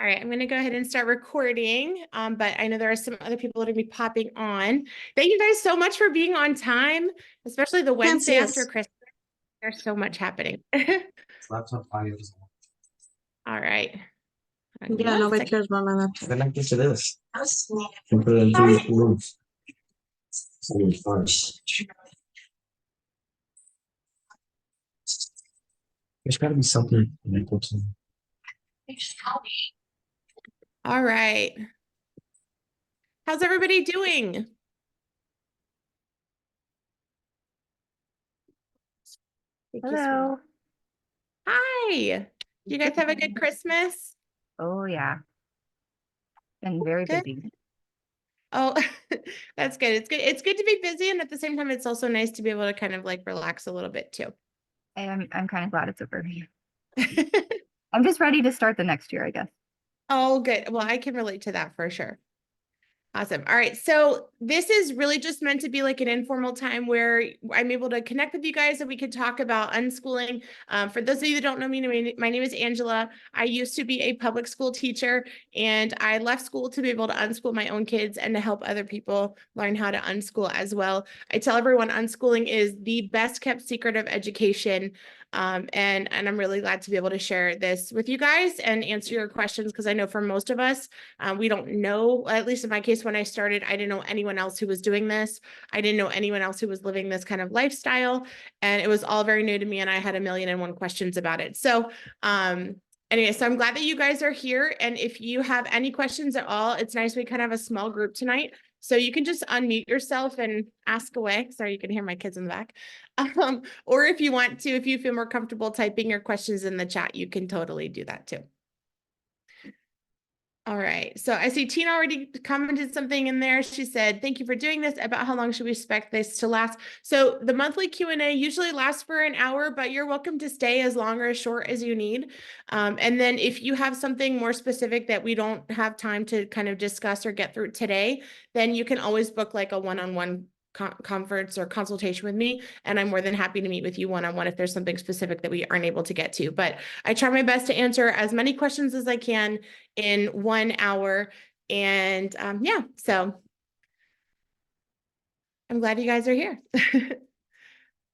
All right, I'm going to go ahead and start recording, but I know there are some other people that are going to be popping on. Thank you guys so much for being on time, especially the Can't Wednesday see after us. Christmas. There's so much happening. Laptop audio is on. All right. Yeah, nobody cares about my laptop. Connect it to this. And put it in three rooms. So it's fine. There's gotta be something equal to. All right. How's everybody doing? Hello. Hi. You guys have a good Christmas? Oh yeah. Been very Good. busy. Oh, that's good. It's good. It's good to be busy, and at the same time, it's also nice to be able to kind of like relax a little bit too. I'm kind of glad it's over. I'm just ready to start the next year, I guess. Oh, good. Well, I can relate to that for sure. Awesome. All right. So this is really just meant to be like an informal time where I'm able to connect with you guys and we can talk about unschooling. For those of you that don't know me, my name is Angela. I used to be a public school teacher and I left school to be able to unschool my own kids and to help other people learn how to unschool as well. I tell everyone unschooling is the best kept secret of education. And I'm really glad to be able to share this with you guys and answer your questions because I know for most of us, we don't know, at least in my case, when I started, I didn't know anyone else who was doing this. I didn't know anyone else who was living this kind of lifestyle. And it was all very new to me and I had 1,000,001 questions about it. So, anyway, so I'm glad that you guys are here. And if you have any questions at all, it's nice we kind of have a small group tonight. So you can just unmute yourself and ask away. Sorry, you can hear my kids in the back. Or if you want to, if you feel more comfortable typing your questions in the chat, you can totally do that too. All right. So I see Tina already commented something in there. She said, thank you for doing this. About how long should we expect this to last? So the monthly Q&A usually lasts for an hour, but you're welcome to stay as long or as short as you need. And then if you have something more specific that we don't have time to kind of discuss or get through today, then you can always book like a one-on-one conference or consultation with me, and I'm more than happy to meet with you one-on-one if there's something specific that we aren't able to get to. But I try my best to answer as many questions as I can in 1 hour. And yeah, so I'm glad you guys are here.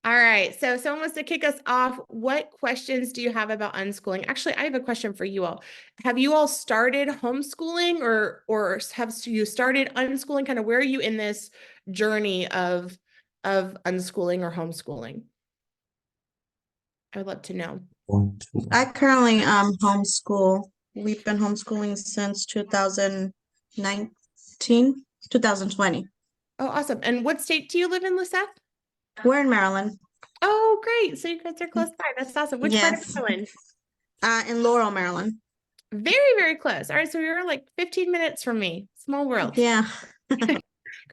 All right, so someone wants to kick us off. What questions do you have about unschooling? Actually, I have a question for you all. Have you all started homeschooling or have you started unschooling? Kind of where are you in this journey of unschooling or homeschooling? I would love to know. I currently homeschool. We've been homeschooling since 2019, 2020. Oh, awesome. And what state do you live in, Lisette? We're in Maryland. Oh, great. So you guys are close by. That's awesome. Which part of Yes. Maryland? In Laurel, Maryland. Very, very close. All right. So you're like 15 minutes from me. Small world. Yeah. Great.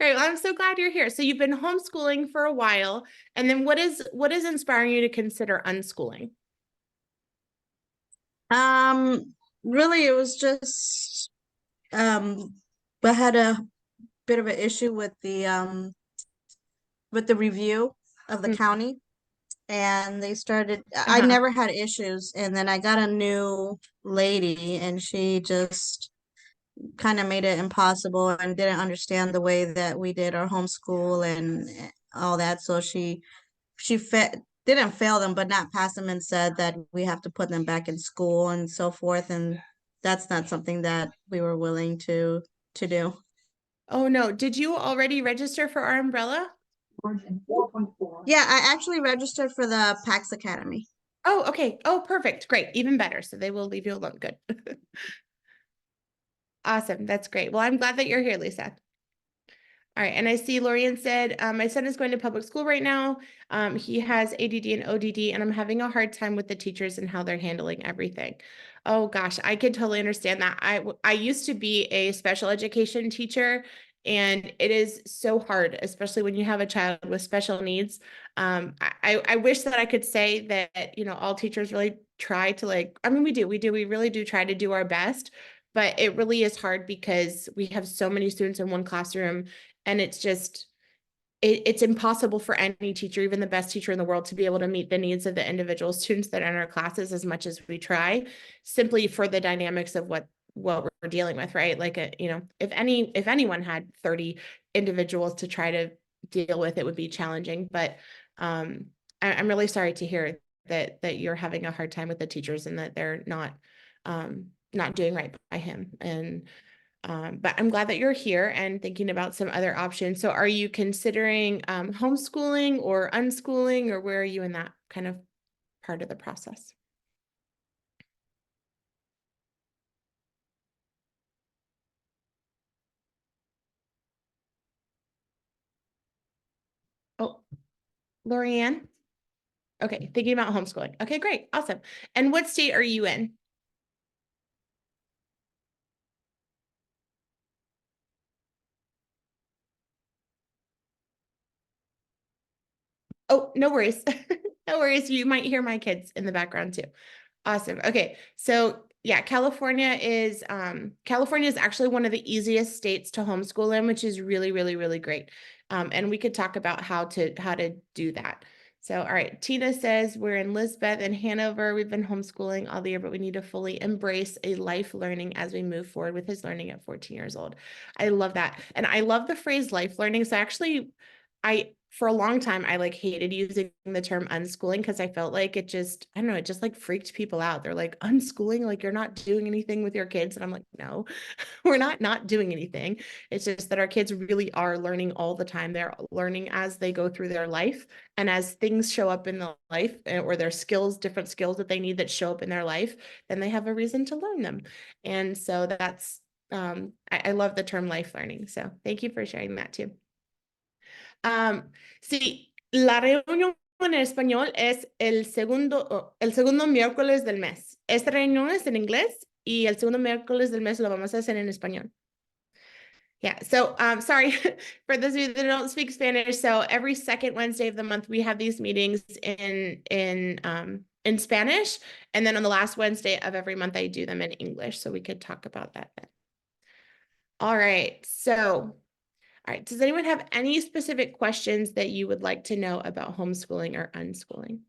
Well, I'm so glad you're here. So you've been homeschooling for a while. And then what is inspiring you to consider unschooling? Really, it was just I had a bit of an issue with the review of the county, and they started. I never had issues, and then I got a new lady, and she just kind of made it impossible and didn't understand the way that we did our homeschool and all that. So she didn't fail them, but not pass them, and said that we have to put them back in school and so forth. And that's not something that we were willing to do. Oh, no. Did you already register for our umbrella? Yeah, I actually registered for the PAX Academy. Oh, okay. Oh, perfect. Great. Even better. So they will leave you alone. Good. Awesome. That's great. Well, I'm glad that you're here, Lisa. All right. And I see Lorian said, my son is going to public school right now. He has ADD and ODD, and I'm having a hard time with the teachers and how they're handling everything. Oh, gosh, I could totally understand that. I used to be a special education teacher, and it is so hard, especially when you have a child with special needs. I wish that I could say that, all teachers really try to we really do try to do our best, but it really is hard because we have so many students in one classroom. And it's just, it's impossible for any teacher, even the best teacher in the world, to be able to meet the needs of the individual students that are in our classes as much as we try, simply for the dynamics of what what we're dealing with, right? Like, you know, if anyone had 30 individuals to try to deal with, it would be challenging. But I'm really sorry to hear that you're having a hard time with the teachers and that they're not doing right by him. And but I'm glad that you're here and thinking about some other options. So are you considering homeschooling or unschooling, or where are you in that kind of part of the process? Oh, Lorianne? Okay, thinking about homeschooling. Okay, great, awesome. And what state are you in? Oh, no worries. No worries. You might hear my kids in the background too. Awesome. Okay. So yeah, California is actually one of the easiest states to homeschool in, which is really, really, really great. And we could talk about how to do that. So, all right, Tina says we're in Lisbeth and Hanover. We've been homeschooling all the year, but we need to fully embrace a life learning as we move forward with his learning at 14 years old. I love that. And I love the phrase life learning. So actually, for a long time, I like hated using the term unschooling because I felt like it just, I don't know, it just like freaked people out. They're like, unschooling, like you're not doing anything with your kids. And I'm like, no, we're not doing anything. It's just that our kids really are learning all the time. They're learning as they go through their life. And as things show up in the life or their skills, different skills that they need that show up in their life, then they have a reason to learn them. And so that's, I love the term life learning. So thank you for sharing that too. Sí, la reunión en español es el segundo miércoles del mes. Esta reunión es en inglés y el segundo miércoles del mes lo vamos a hacer en español. Yeah, so sorry for those of you that don't speak Spanish. So every second Wednesday of the month, we have these meetings in Spanish. And then on the last Wednesday of every month, I do them in English. So we could talk about that then. All right, so all right, does anyone have any specific questions that you would like to know about homeschooling or unschooling?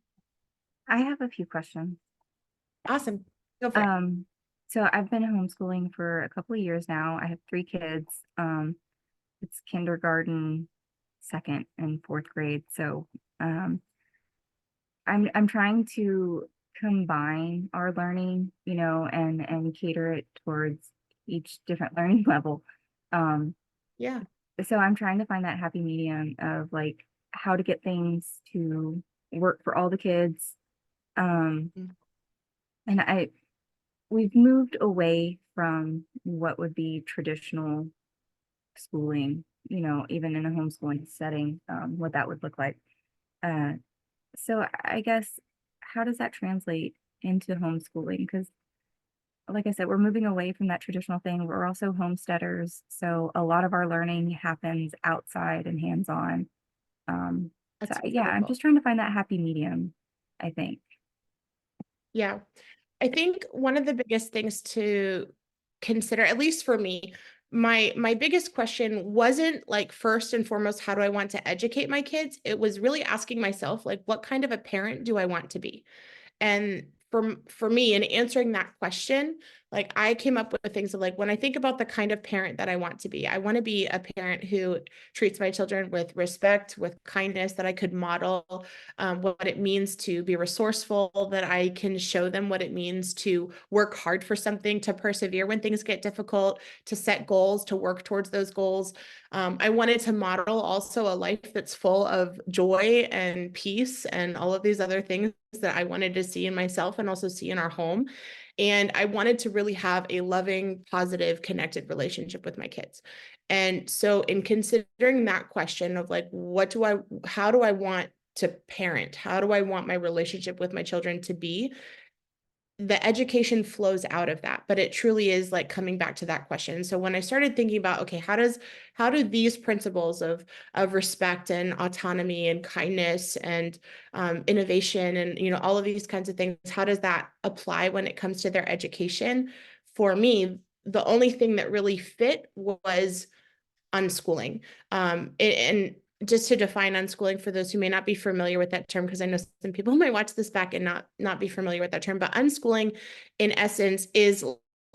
I have a few questions. Awesome, go for it. So I've been homeschooling for a couple of years now. I have 3 kids. It's kindergarten, 2nd and 4th grade. So I'm trying to combine our learning, you know, and cater it towards each different learning level. Yeah, So I'm trying to find that happy medium of like how to get things to work for all the kids. And we've moved away from what would be traditional schooling, you know, even in a homeschooling setting, what that would look like. So I guess, how does that translate into homeschooling? Because like I said, we're moving away from that traditional thing. We're also homesteaders, so a lot of our learning happens outside and hands-on. So that's yeah, I'm wonderful. just trying to find that happy medium, I think. Yeah, I think one of the biggest things to consider, at least for me, my biggest question wasn't like first and foremost, how do I want to educate my kids? It was really asking myself, like, what kind of a parent do I want to be? And for me, in answering that question, like I came up with things of like, when I think about the kind of parent that I want to be a parent who treats my children with respect, with kindness, that I could model what it means to be resourceful, that I can show them what it means to work hard for something, to persevere when things get difficult, to set goals, to work towards those goals. I wanted to model also a life that's full of joy and peace and all of these other things that I wanted to see in myself and also see in our home. And I wanted to really have a loving, positive, connected relationship with my kids. And so in considering that question of like, how do I want to parent? How do I want my relationship with my children to be? The education flows out of that, but it truly is like coming back to that question. So when I started thinking about, okay, how do these principles of respect and autonomy and kindness and innovation and, you know, all of these kinds of things, how does that apply when it comes to their education? For me, the only thing that really fit was unschooling. And just to define unschooling for those who may not be familiar with that term, because I know some people might watch this back and not be familiar with that term, but unschooling in essence is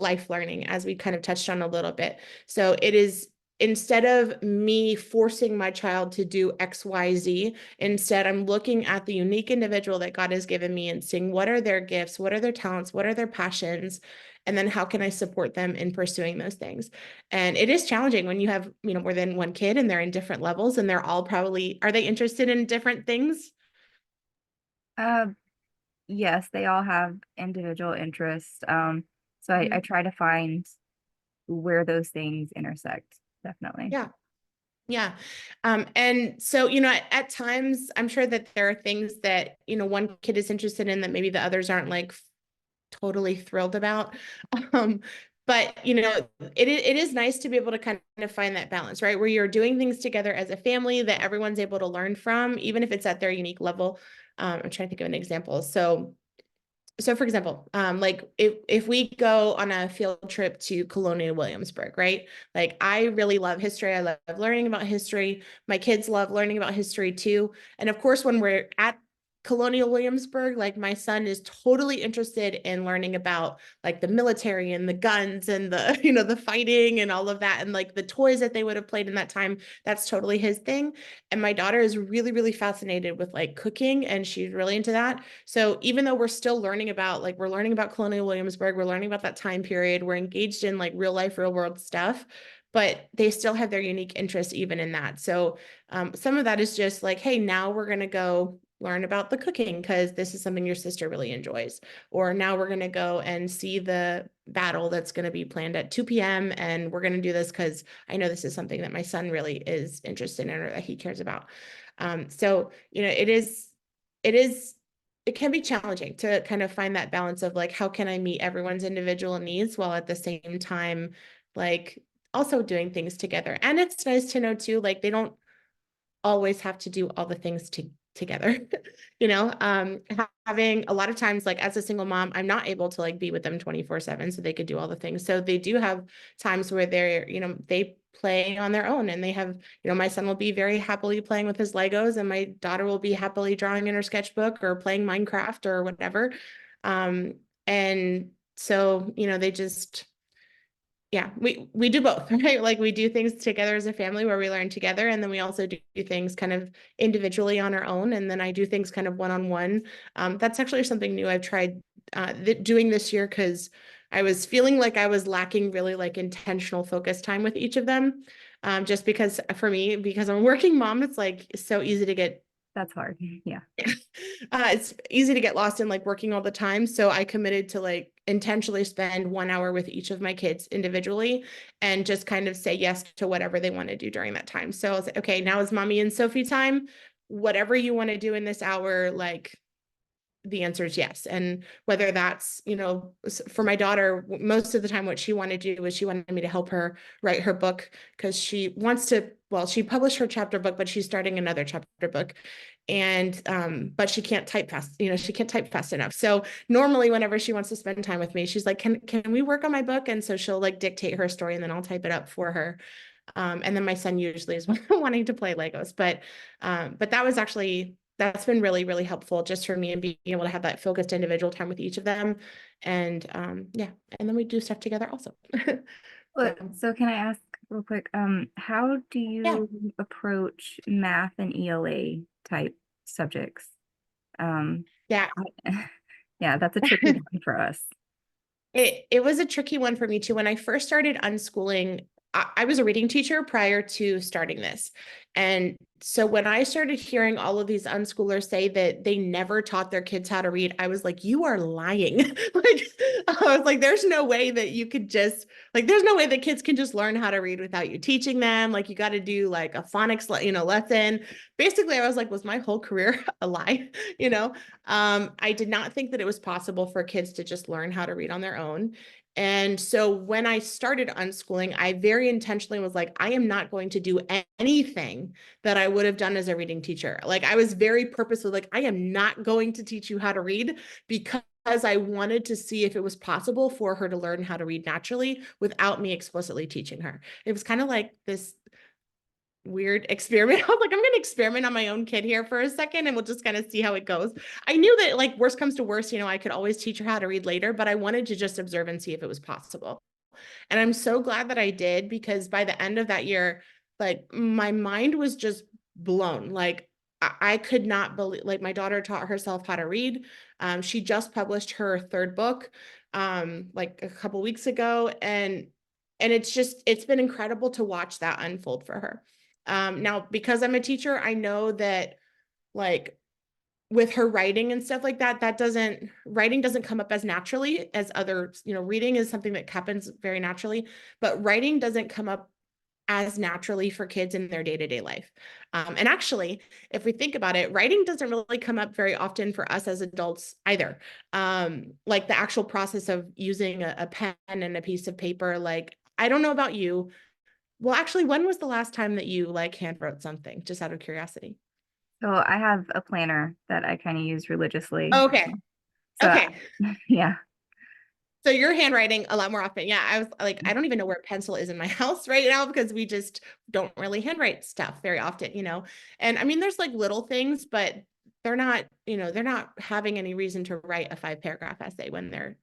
life learning, as we kind of touched on a little bit. So it is, instead of me forcing my child to do X, Y, Z, instead I'm looking at the unique individual that God has given me and seeing what are their gifts, what are their talents, what are their passions, and then how can I support them in pursuing those things. And it is challenging when you have, more than one kid and they're in different levels and they're all probably, are they interested in different things? Uh, yes, they all have individual interests. So I try to find where those things intersect, definitely. Yeah. Yeah. And so, at times I'm sure that there are things that, one kid is interested in that maybe the others aren't like totally thrilled about. Um, but it is nice to be able to kind of find that balance, right? Where you're doing things together as a family that everyone's able to learn from, even if it's at their unique level. I'm trying to think of an example. So for example, like if we go on a field trip to Colonial Williamsburg, right? Like I really love history. I love learning about history. My kids love learning about history too. And of course, when we're at Colonial Williamsburg, like my son is totally interested in learning about like the military and the guns and the, the fighting and all of that. And like the toys that they would have played in that time, that's totally his thing. And my daughter is really, really fascinated with like cooking and she's really into that. So even though we're still learning about, like, we're learning about Colonial Williamsburg, we're learning about that time period, we're engaged in like real life, real world stuff, but they still have their unique interests even in that. So some of that is just like, hey, now we're going to go learn about the cooking because this is something your sister really enjoys. Or now we're going to go and see the battle that's going to be planned at 2 p.m. And we're going to do this because I know this is something that my son really is interested in or that he cares about. So, it can be challenging to kind of find that balance of like, how can I meet everyone's individual needs while at the same time, like also doing things together. And it's nice to know too, like they don't always have to do all the things together. Having a lot of times, like as a single mom, I'm not able to like be with them 24/7 so they could do all the things. So they do have times where they're, they play on their own and they have, my son will be very happily playing with his Legos and my daughter will be happily drawing in her sketchbook or playing Minecraft or whatever. And so, they just, yeah, we do both, right? Like we do things together as a family where we learn together. And then we also do things kind of individually on our own. And then I do things kind of one-on-one. That's actually something new I've tried doing this year because I was feeling like I was lacking really like intentional focus time with each of them. Just because for me, because I'm a working mom, it's like so easy to get That's hard. Yeah. it's easy to get lost in like working all the time. So I committed to like intentionally spend 1 hour with each of my kids individually and just kind of say yes to whatever they want to do during that time. So I was like, okay, now is mommy and Sophie time. Whatever you want to do in this hour, like the answer is yes. And whether that's, for my daughter, most of the time, what she wanted to do was she wanted me to help her write her book because she wants to, well, she published her chapter book, but she's starting another chapter book. And, but she can't type fast, she can't type fast enough. So normally whenever she wants to spend time with me, she's like, can we work on my book? And so she'll like dictate her story and then I'll type it up for her. And then my son usually is wanting to play Legos, but that's been really, really helpful just for me and being able to have that focused individual time with each of them. And yeah, and then we do stuff together also. So can I ask real quick, how do you approach math and ELA type subjects? Yeah. Yeah, that's a tricky one for us. It was a tricky one for me too. When I first started unschooling, I was a reading teacher prior to starting this. And so when I started hearing all of these unschoolers say that they never taught their kids how to read, I was like, you are lying. Like, I was like, there's no way that you could just, like, there's no way that kids can just learn how to read without you teaching them. Like, you got to do like a phonics, lesson. Basically, I was like, was my whole career a lie? I did not think that it was possible for kids to just learn how to read on their own. And so when I started unschooling, I very intentionally was like, I am not going to do anything that I would have done as a reading teacher. Like I was very purposeful, like I am not going to teach you how to read because I wanted to see if it was possible for her to learn how to read naturally without me explicitly teaching her. It was kind of like this weird experiment. I was like, I'm going to experiment on my own kid here for a second and we'll just kind of see how it goes. I knew that like worst comes to worst, you know, I could always teach her how to read later, but I wanted to just observe and see if it was possible. And I'm so glad that I did, because by the end of that year, like my mind was just blown. Like I could not believe, like my daughter taught herself how to read. She just published her third book like a couple weeks ago. And it's been incredible to watch that unfold for her. Now, because I'm a teacher, I know that like with her writing and stuff like that, writing doesn't come up as naturally as other, you know, reading is something that happens very naturally, but writing doesn't come up as naturally for kids in their day-to-day life. And actually, if we think about it, writing doesn't really come up very often for us as adults either. Like the actual process of using a pen and a piece of paper, like, I don't know about you. Well, actually, when was the last time that you like hand wrote something, just out of curiosity? So I have a planner that I kind of use religiously. Okay. So Okay. yeah. So you're handwriting a lot more often. Yeah, I was like, I don't even know where a pencil is in my house right now because we just don't really handwrite stuff very often, you know? And I mean, there's like little things, but they're not, you know, they're not having any reason to write a 5-paragraph essay when they're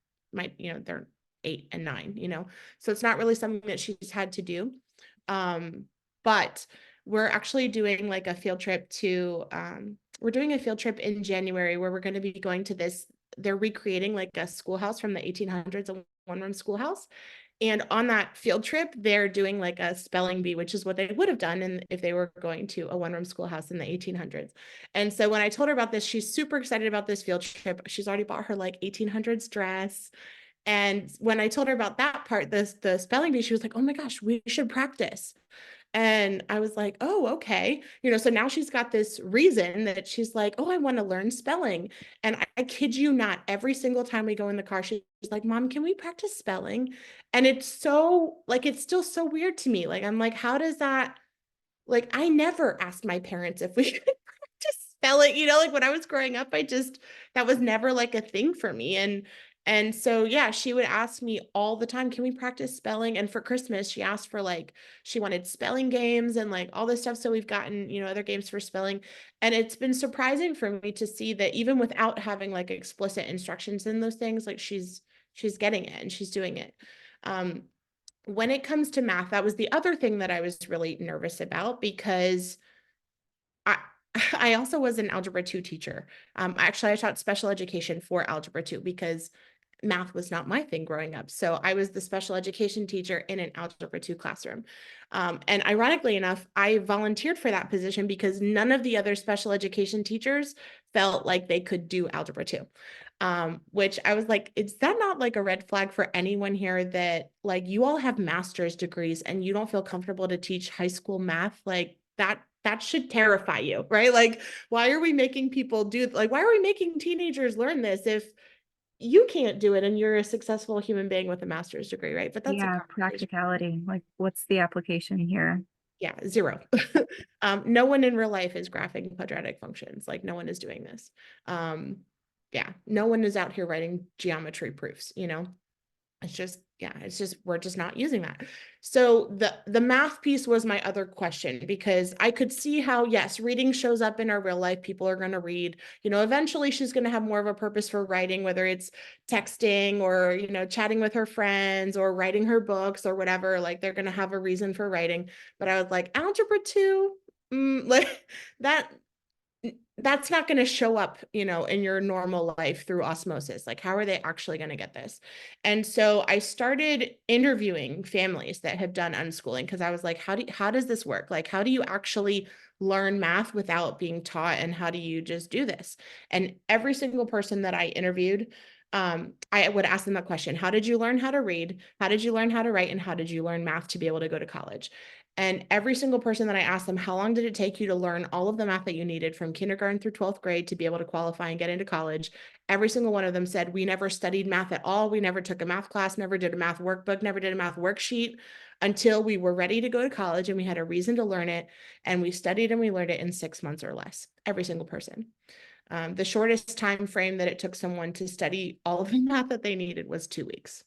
8 and 9, you know? So it's not really something that she's had to do. But we're actually doing like a field trip we're doing a field trip in January where we're going to be going to they're recreating like a schoolhouse from the 1800s, a one-room schoolhouse. And on that field trip, they're doing like a spelling bee, which is what they would have done if they were going to a one-room schoolhouse in the 1800s. And so when I told her about this, she's super excited about this field trip. She's already bought her like 1800s dress. And when I told her about that part, the spelling bee, she was like, oh my gosh, we should practice. And I was like, oh, okay. You know, so now she's got this reason that she's like, oh, I want to learn spelling. And I kid you not, every single time we go in the car, she's like, Mom, can we practice spelling? And it's still so weird to me. Like, I'm like, how does that, like, I never asked my parents if we could practice spelling, you know, like when I was growing up, that was never like a thing for me. And so, yeah, she would ask me all the time, can we practice spelling? And for Christmas, she asked for she wanted spelling games and like all this stuff. So we've gotten, you know, other games for spelling. And it's been surprising for me to see that even without having like explicit instructions in those things, like she's getting it and she's doing it. When it comes to math, that was the other thing that I was really nervous about because I I also was an Algebra 2 teacher. Actually, I taught special education for Algebra 2 because math was not my thing growing up. So I was the special education teacher in an Algebra 2 classroom. And ironically enough, I volunteered for that position because none of the other special education teachers felt like they could do Algebra 2. Which I was like, is that not like a red flag for anyone here that like you all have master's degrees and you don't feel comfortable to teach high school math? Like that should terrify you, right? Like, why are we making why are we making teenagers learn this if you can't do it and you're a successful human being with a master's degree, right? But that's a Yeah, conversation. practicality. Like, what's the application here? Yeah, zero. No one in real life is graphing quadratic functions. Like no one is doing this. Yeah, no one is out here writing geometry proofs, you know? We're just not using that. So the math piece was my other question because I could see how, yes, reading shows up in our real life. People are going to read, you know, eventually she's going to have more of a purpose for writing, whether it's texting or, you know, chatting with her friends or writing her books or whatever, like they're going to have a reason for writing. But I was like, algebra 2, like that's not going to show up, you know, in your normal life through osmosis. Like, how are they actually going to get this? And so I started interviewing families that have done unschooling because I was like, how does this work? Like, how do you actually learn math without being taught? And how do you just do this? And every single person that I interviewed, I would ask them that question. How did you learn how to read? How did you learn how to write? And how did you learn math to be able to go to college? And every single person that I asked them, how long did it take you to learn all of the math that you needed from kindergarten through 12th grade to be able to qualify and get into college? Every single one of them said, we never studied math at all. We never took a math class, never did a math workbook, never did a math worksheet until we were ready to go to college and we had a reason to learn it. And we studied and we learned it in 6 months or less, every single person. The shortest time frame that it took someone to study all of the math that they needed was 2 weeks.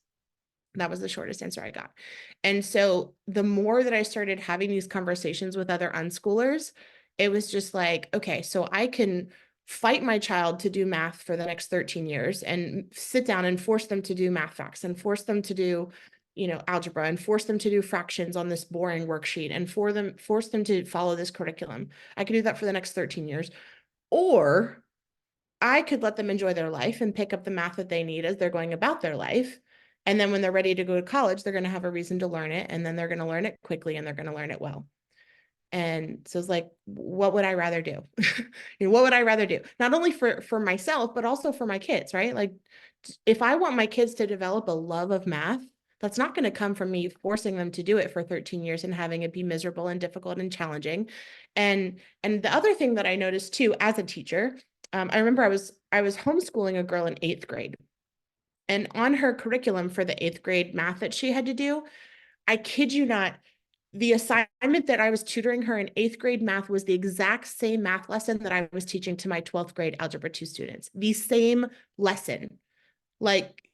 That was the shortest answer I got. And so the more that I started having these conversations with other unschoolers, it was just like, okay, so I can fight my child to do math for the next 13 years and sit down and force them to do math facts and force them to do, algebra and force them to do fractions on this boring worksheet and force them to follow this curriculum. I could do that for the next 13 years. Or I could let them enjoy their life and pick up the math that they need as they're going about their life. And then when they're ready to go to college, they're going to have a reason to learn it. And then they're going to learn it quickly and they're going to learn it well. And so it's like, what would I rather do? What would I rather do? Not only for myself, but also for my kids, right? Like if I want my kids to develop a love of math, that's not going to come from me forcing them to do it for 13 years and having it be miserable and difficult and challenging. And the other thing that I noticed too, as a teacher, I remember I was homeschooling a girl in 8th grade, and on her curriculum for the 8th grade math that she had to do, I kid you not, the assignment that I was tutoring her in 8th grade math was the exact same math lesson that I was teaching to my 12th grade Algebra 2 students. The same lesson. Like,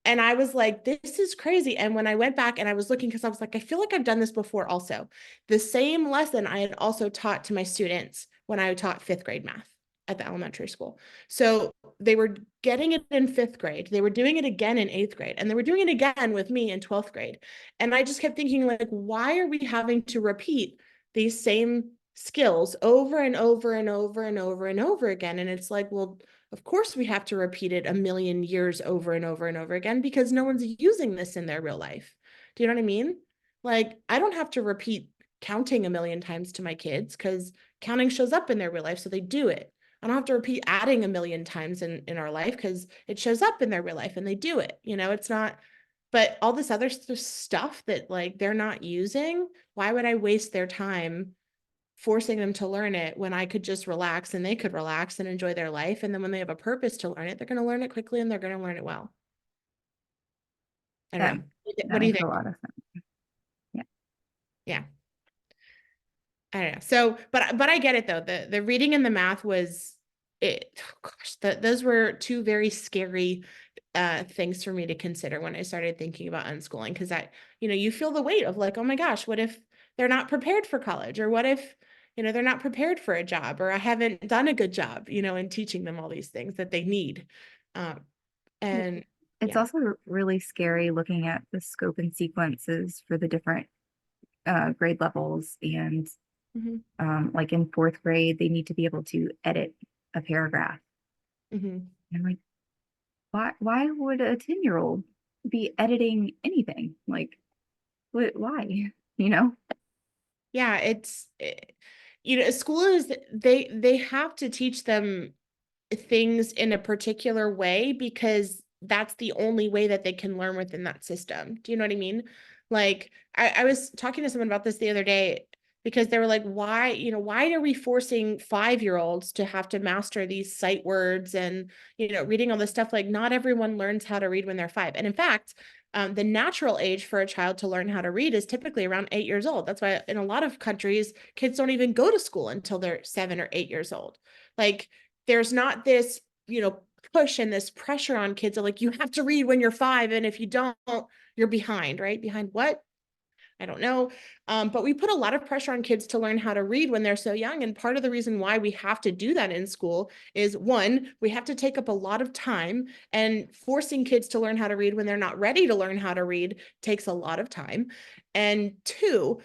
and I was like, this is crazy. And when I went back and I was looking, because I was like, I feel like I've done this before also. The same lesson I had also taught to my students when I taught 5th grade math at the elementary school. So they were getting it in 5th grade. They were doing it again in 8th grade. And they were doing it again with me in 12th grade. And I just kept thinking, like, why are we having to repeat these same skills over and over and over and over and over again? And it's like, well, of course we have to repeat it a million years over and over and over again because no one's using this in their real life. Do you know what I mean? Like, I don't have to repeat counting a million times to my kids because counting shows up in their real life, so they do it. I don't have to repeat adding a million times in our life because it shows up in their real life and they do it. It's not, but all this other stuff that like they're not using, why would I waste their time forcing them to learn it when I could just relax and they could relax and enjoy their life? And then when they have a purpose to learn it, they're going to learn it quickly and they're going to learn it well. I don't know. What do you makes think? a lot of sense. Yeah. I don't know. So, but I get it though. The reading and the math was it. Oh gosh, those were two very scary things for me to consider when I started thinking about unschooling, because you feel the weight of like, oh my gosh, what if they're not prepared for college, or what if they're not prepared for a job, or I haven't done a good job in teaching them all these things that they need. And It's yeah. also really scary looking at the scope and sequences for the different grade levels. And Mhm. like in 4th grade, they need to be able to edit a paragraph. Mhm. And I'm like, why would a 10-year-old be editing anything? Like, why? Yeah, school is, they have to teach them things in a particular way because that's the only way that they can learn within that system. Do you know what I mean? Like I was talking to someone about this the other day because they were like, why are we forcing 5-year-olds to have to master these sight words and, reading all this stuff? Like not everyone learns how to read when they're 5. And in fact, the natural age for a child to learn how to read is typically around 8 years old. That's why in a lot of countries, kids don't even go to school until they're 7 or 8 years old. Like there's not this, push and this pressure on kids of like, you have to read when you're 5. And if you don't, you're behind, right? Behind what? I don't know. But we put a lot of pressure on kids to learn how to read when they're so young. And part of the reason why we have to do that in school is, one, we have to take up a lot of time, and forcing kids to learn how to read when they're not ready to learn how to read takes a lot of time. And two,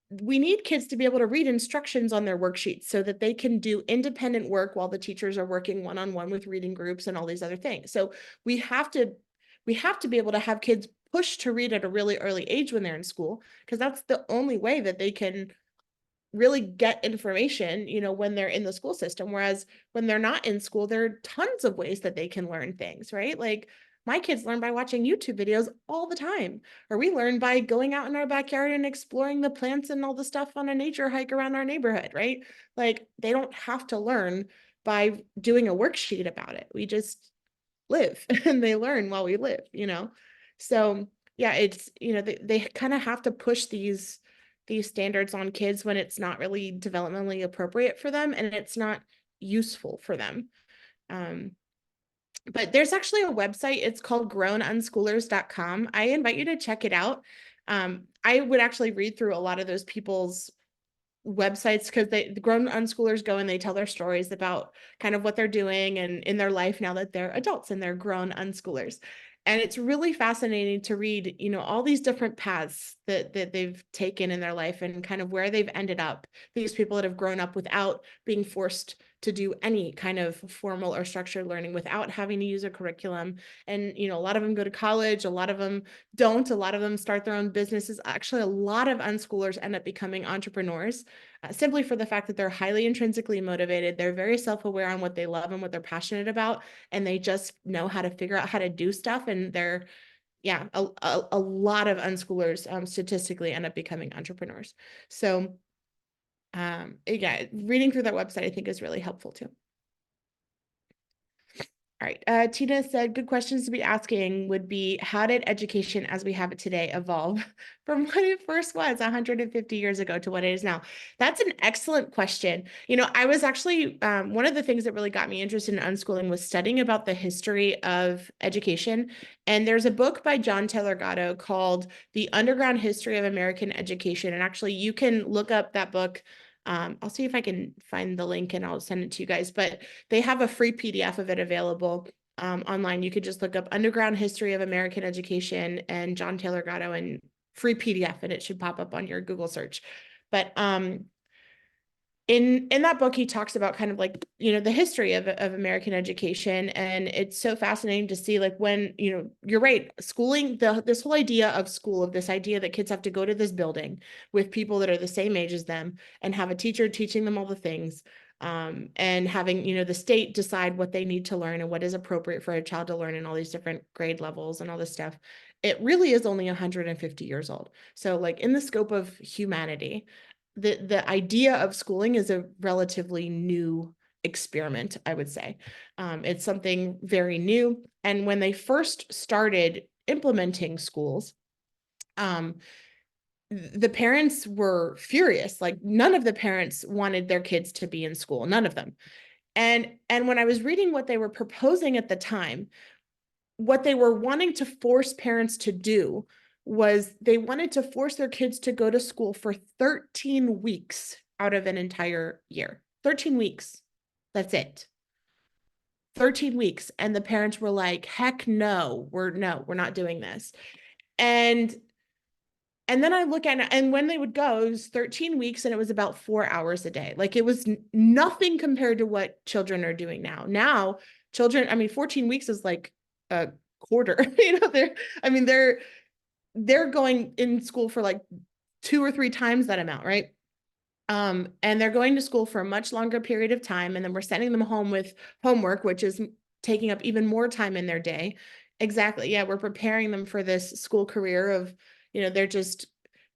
we need kids to be able to read instructions on their worksheets so that they can do independent work while the teachers are working one-on-one with reading groups and all these other things. So we have to be able to have kids push to read at a really early age when they're in school, because that's the only way that they can really get information, when they're in the school system. Whereas when they're not in school, there are tons of ways that they can learn things, right? Like my kids learn by watching YouTube videos all the time, or we learn by going out in our backyard and exploring the plants and all the stuff on a nature hike around our neighborhood, right? Like they don't have to learn by doing a worksheet about it. We just live and they learn while we live, So yeah, it's, they kind of have to push these standards on kids when it's not really developmentally appropriate for them and it's not useful for them. But there's actually a website. It's called grownunschoolers.com. I invite you to check it out. I would actually read through a lot of those people's websites because the grown unschoolers go and they tell their stories about kind of what they're doing and in their life now that they're adults and they're grown unschoolers. And it's really fascinating to read, you know, all these different paths that they've taken in their life and kind of where they've ended up. These people that have grown up without being forced to do any kind of formal or structured learning, without having to use a curriculum. And, you know, a lot of them go to college, a lot of them don't, a lot of them start their own businesses. Actually, a lot of unschoolers end up becoming entrepreneurs simply for the fact that they're highly intrinsically motivated. They're very self-aware on what they love and what they're passionate about, and they just know how to figure out how to do stuff. And they're, yeah, a lot of unschoolers statistically end up becoming entrepreneurs. So yeah, reading through that website I think is really helpful too. All right. Tina said, good questions to be asking would be, how did education as we have it today evolve from what it first was 150 years ago to what it is now? That's an excellent question. You know, I was actually, one of the things that really got me interested in unschooling was studying about the history of education. And there's a book by John Taylor Gatto called The Underground History of American Education. And actually, you can look up that book. I'll see if I can find the link and I'll send it to you guys, but they have a free PDF of it available online. You could just look up Underground History of American Education and John Taylor Gatto and free PDF, and it should pop up on your Google search. But in that book, he talks about kind of like, you know, the history of American education. And it's so fascinating to see, like, when, you know, you're right, schooling, this whole idea of school, of this idea that kids have to go to this building with people that are the same age as them and have a teacher teaching them all the things, and having, you know, the state decide what they need to learn and what is appropriate for a child to learn in all these different grade levels and all this stuff. It really is only 150 years old. So like in the scope of humanity, the idea of schooling is a relatively new experiment, I would say. It's something very new. And when they first started implementing schools, the parents were furious. Like none of the parents wanted their kids to be in school, none of them. And when I was reading what they were proposing at the time, what they were wanting to force parents to do was they wanted to force their kids to go to school for 13 weeks out of an entire year. 13 weeks. That's it. 13 weeks. And the parents were like, heck no, we're not doing this. And then I look at it, and when they would go, it was 13 weeks and it was about 4 hours a day. Like it was nothing compared to what children are doing now. Now, children, I mean, 14 weeks is like a quarter, you know, they're going in school for like 2 or 3 times that amount, right? And they're going to school for a much longer period of time. And then we're sending them home with homework, which is taking up even more time in their day. Exactly. Yeah. We're preparing them for this school career of, you know, they're just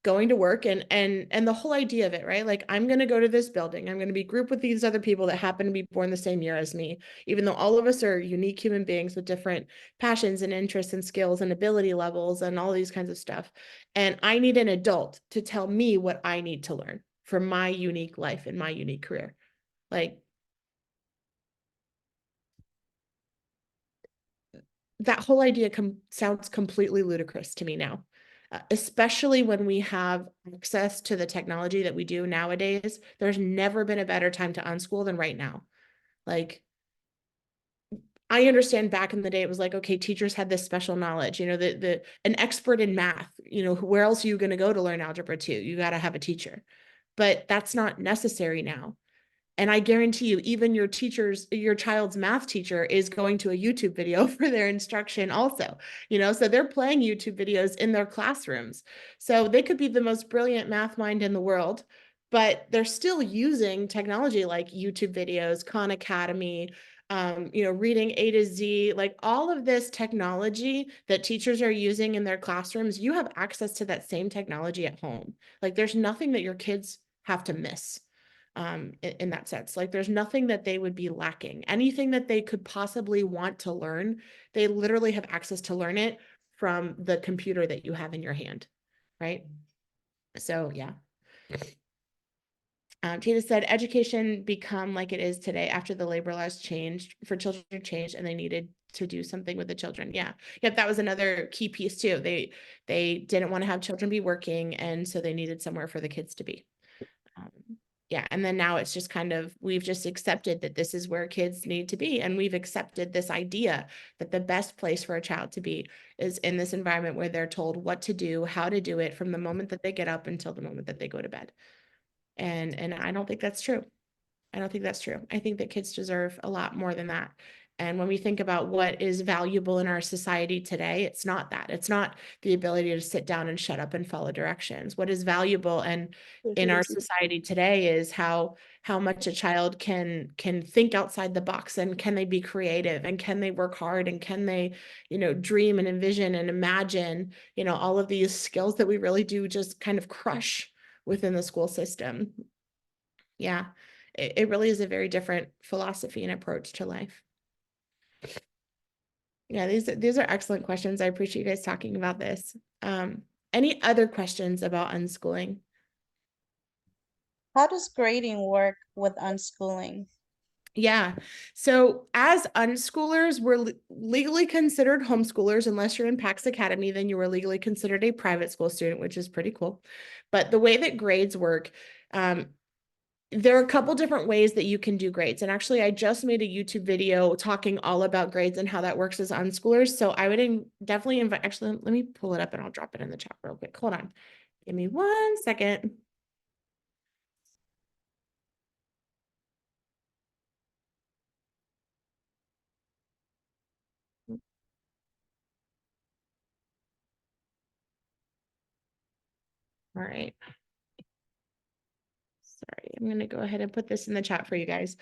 going to work and the whole idea of it, right? Like, I'm going to go to this building. I'm going to be grouped with these other people that happen to be born the same year as me, even though all of us are unique human beings with different passions and interests and skills and ability levels and all these kinds of stuff. And I need an adult to tell me what I need to learn for my unique life and my unique career. Like, that whole idea sounds completely ludicrous to me now, especially when we have access to the technology that we do nowadays. There's never been a better time to unschool than right now. Like, I understand back in the day, it was like, okay, teachers had this special knowledge, you know, an expert in math, you know, where else are you going to go to learn algebra 2? You got to have a teacher, but that's not necessary now. And I guarantee you, even your child's math teacher is going to a YouTube video for their instruction also, you know, so they're playing YouTube videos in their classrooms. So they could be the most brilliant math mind in the world, but they're still using technology like YouTube videos, Khan Academy, you know, reading A to Z, like all of this technology that teachers are using in their classrooms. You have access to that same technology at home. Like, there's nothing that your kids have to miss. In that sense, like there's nothing that they would be lacking. Anything that they could possibly want to learn, they literally have access to learn it from the computer that you have in your hand, right? So yeah. Tina said, education become like it is today after the labor laws changed for children changed and they needed to do something with the children. Yeah. Yep. That was another key piece too. They didn't want to have children be working, and so they needed somewhere for the kids to be. Um, yeah. And then now it's just kind of, we've just accepted that this is where kids need to be. And we've accepted this idea that the best place for a child to be is in this environment where they're told what to do, how to do it from the moment that they get up until the moment that they go to bed. And I don't think that's true. I don't think that's true. I think that kids deserve a lot more than that. And when we think about what is valuable in our society today, it's not that. It's not the ability to sit down and shut up and follow directions. What is valuable and in our society today is how much a child can think outside the box, and can they be creative, and can they work hard, and can they, dream and envision and imagine, all of these skills that we really do just kind of crush within the school system. Yeah, it really is a very different philosophy and approach to life. Yeah, these are excellent questions. I appreciate you guys talking about this. Any other questions about unschooling? How does grading work with unschooling? Yeah. So as unschoolers, we're legally considered homeschoolers. Unless you're in PAX Academy, then you are legally considered a private school student, which is pretty cool. But the way that grades work, there are a couple different ways that you can do grades. And actually, I just made a YouTube video talking all about grades and how that works as unschoolers. So I would definitely invite, actually, let me pull it up and I'll drop it in the chat real quick. Hold on. Give me 1 second. All right. Sorry, I'm going to go ahead and put this in the chat for you guys.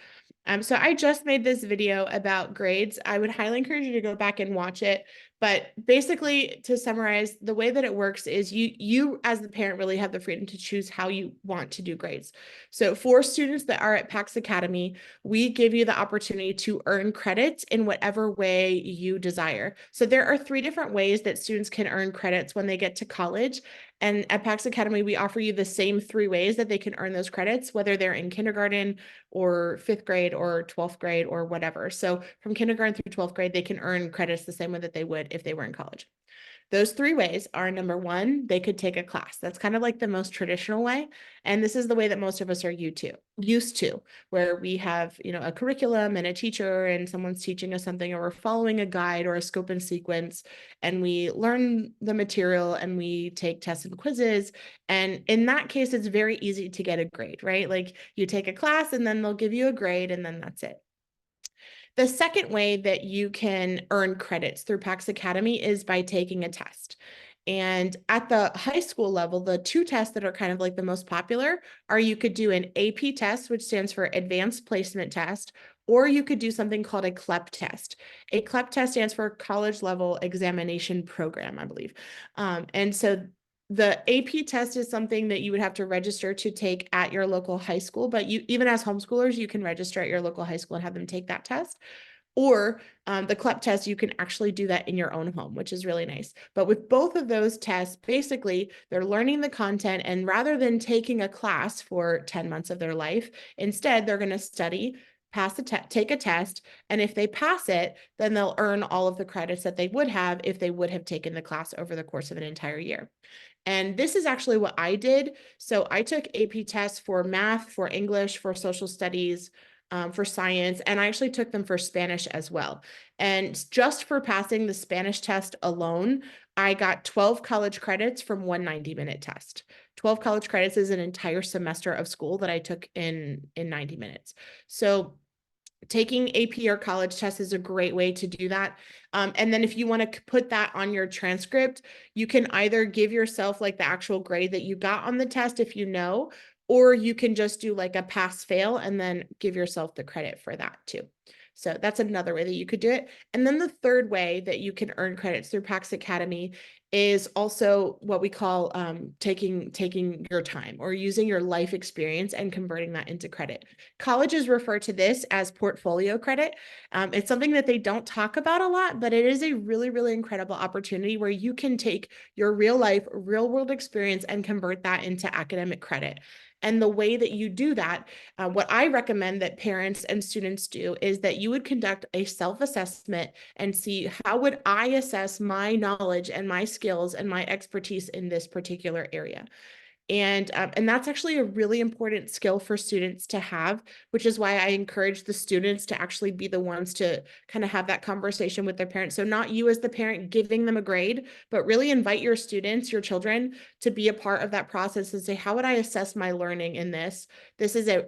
So I just made this video about grades. I would highly encourage you to go back and watch it. But basically, to summarize, the way that it works is you as the parent really have the freedom to choose how you want to do grades. So for students that are at PAX Academy, we give you the opportunity to earn credits in whatever way you desire. So there are 3 different ways that students can earn credits when they get to college. And at PAX Academy, we offer you the same 3 ways that they can earn those credits, whether they're in kindergarten or 5th grade or 12th grade or whatever. So from kindergarten through 12th grade, they can earn credits the same way that they would if they were in college. Those 3 ways are, number 1, they could take a class. That's kind of like the most traditional way. And this is the way that most of us are used to, where we have, a curriculum and a teacher and someone's teaching us something, or we're following a guide or a scope and sequence, and we learn the material and we take tests and quizzes. And in that case, it's very easy to get a grade, right? Like you take a class and then they'll give you a grade and then that's it. The second way that you can earn credits through PAX Academy is by taking a test. And at the high school level, the 2 tests that are kind of like the most popular are, you could do an AP test, which stands for Advanced Placement Test, or you could do something called a CLEP test. A CLEP test stands for College Level Examination Program, I believe. And so the AP test is something that you would have to register to take at your local high school, but even as homeschoolers, you can register at your local high school and have them take that test. Or the CLEP test, you can actually do that in your own home, which is really nice. But with both of those tests, basically, they're learning the content, and rather than taking a class for 10 months of their life, instead, they're going to study, take a test, and if they pass it, then they'll earn all of the credits that they would have if they would have taken the class over the course of an entire year. And this is actually what I did. So I took AP tests for math, for English, for social studies, for science, and I actually took them for Spanish as well. And just for passing the Spanish test alone, I got 12 college credits from one 90-minute test. 12 college credits is an entire semester of school that I took in 90 minutes. So taking AP or college tests is a great way to do that. And then if you want to put that on your transcript, you can either give yourself like the actual grade that you got on the test if you know, or you can just do like a pass fail and then give yourself the credit for that too. So that's another way that you could do it. And then the third way that you can earn credits through PAX Academy is also what we call taking your time, or using your life experience and converting that into credit. Colleges refer to this as portfolio credit. It's something that they don't talk about a lot, but it is a really, really incredible opportunity where you can take your real life, real world experience and convert that into academic credit. And the way that you do that, what I recommend that parents and students do is that you would conduct a self-assessment and see how would I assess my knowledge and my skills and my expertise in this particular area. And that's actually a really important skill for students to have, which is why I encourage the students to actually be the ones to kind of have that conversation with their parents. So not you as the parent giving them a grade, but really invite your students, your children, to be a part of that process and say, how would I assess my learning in this? This is a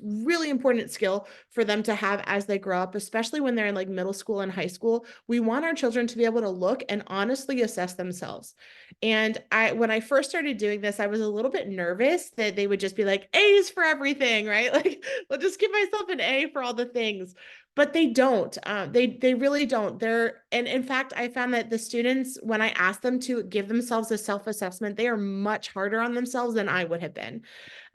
really important skill for them to have as they grow up, especially when they're in like middle school and high school. We want our children to be able to look and honestly assess themselves. And when I first started doing this, I was a little bit nervous that they would just be like A's for everything, right? Like, I'll just give myself an A for all the things, but they don't. They really don't. And in fact, I found that the students, when I asked them to give themselves a self-assessment, they are much harder on themselves than I would have been.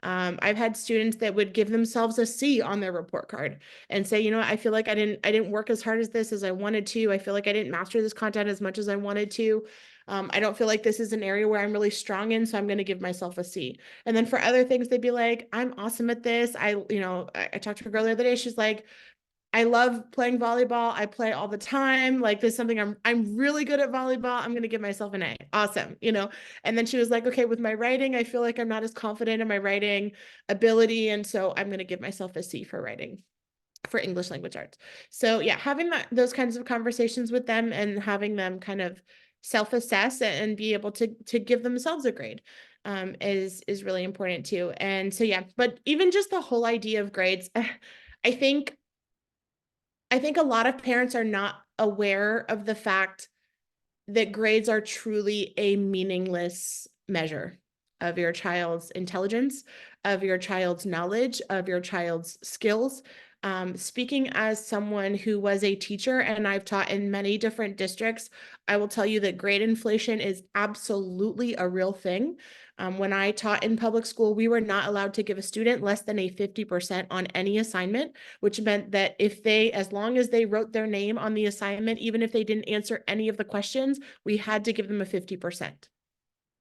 I've had students that would give themselves a C on their report card and say, you know, I feel like I didn't work as hard as this as I wanted to. I feel like I didn't master this content as much as I wanted to. I don't feel like this is an area where I'm really strong in, so I'm going to give myself a C. And then for other things, they'd be like, I'm awesome at this. I talked to a girl the other day. She's like, I love playing volleyball. I play all the time. Like, this is something I'm really good at volleyball. I'm going to give myself an A. Awesome. And then she was like, okay, with my writing, I feel like I'm not as confident in my writing ability. And so I'm going to give myself a C for writing, for English language arts. So yeah, having those kinds of conversations with them and having them kind of self-assess and be able to give themselves a grade is really important too. And so yeah, but even just the whole idea of grades, I think a lot of parents are not aware of the fact that grades are truly a meaningless measure of your child's intelligence, of your child's knowledge, of your child's skills. Speaking as someone who was a teacher and I've taught in many different districts, I will tell you that grade inflation is absolutely a real thing. When I taught in public school, we were not allowed to give a student less than a 50% on any assignment, which meant that as long as they wrote their name on the assignment, even if they didn't answer any of the questions, we had to give them a 50%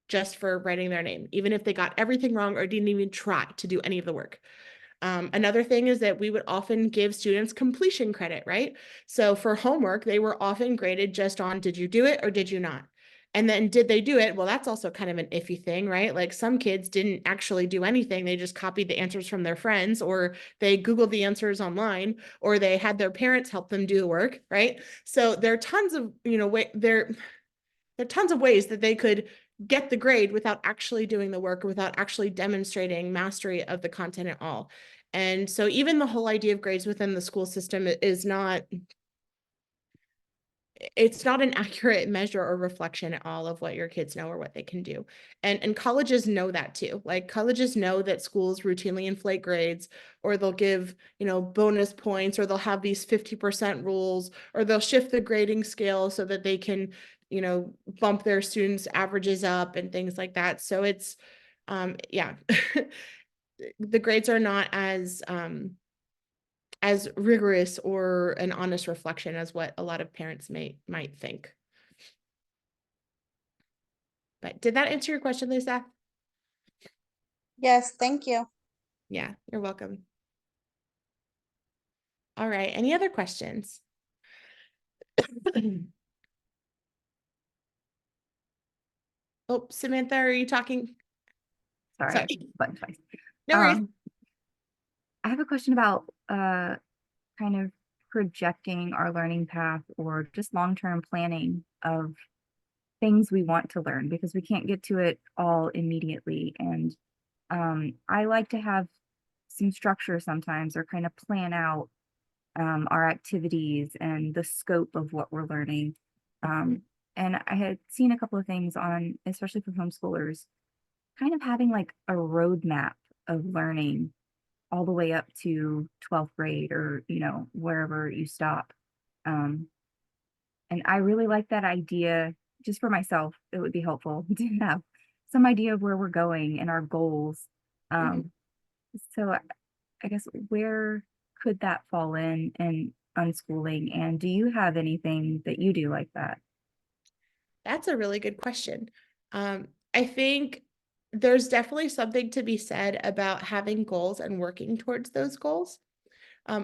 just for writing their name, even if they got everything wrong or didn't even try to do any of the work. Another thing is that we would often give students completion credit, right? So for homework, they were often graded just on, did you do it or did you not? And then did they do it? Well, that's also kind of an iffy thing, right? Like, some kids didn't actually do anything. They just copied the answers from their friends, or they Googled the answers online, or they had their parents help them do the work, right? So there are tons of, there are tons of ways that they could get the grade without actually doing the work or without actually demonstrating mastery of the content at all. And so even the whole idea of grades within the school system is not an accurate measure or reflection at all of what your kids know or what they can do. And colleges know that too. Like, colleges know that schools routinely inflate grades, or they'll give, bonus points, or they'll have these 50% rules, or they'll shift the grading scale so that they can, bump their students' averages up and things like that. So it's, yeah, the grades are not as rigorous or an honest reflection as what a lot of parents might think. But did that answer your question, Lisa? Yes, thank you. Yeah, you're welcome. All right, any other questions? Oh, Samantha, are you talking? Sorry, Sorry. I hit the button twice. No worries. I have a question about kind of projecting our learning path, or just long-term planning of things we want to learn, because we can't get to it all immediately. And I like to have some structure sometimes, or kind of plan out our activities and the scope of what we're learning. And I had seen a couple of things on, especially for homeschoolers, kind of having like a roadmap of learning all the way up to 12th grade, or, wherever you stop. And I really like that idea. Just for myself, it would be helpful to have some idea of where we're going and our goals. So I guess, where could that fall in unschooling? And do you have anything that you do like that? That's a really good question. I think there's definitely something to be said about having goals and working towards those goals.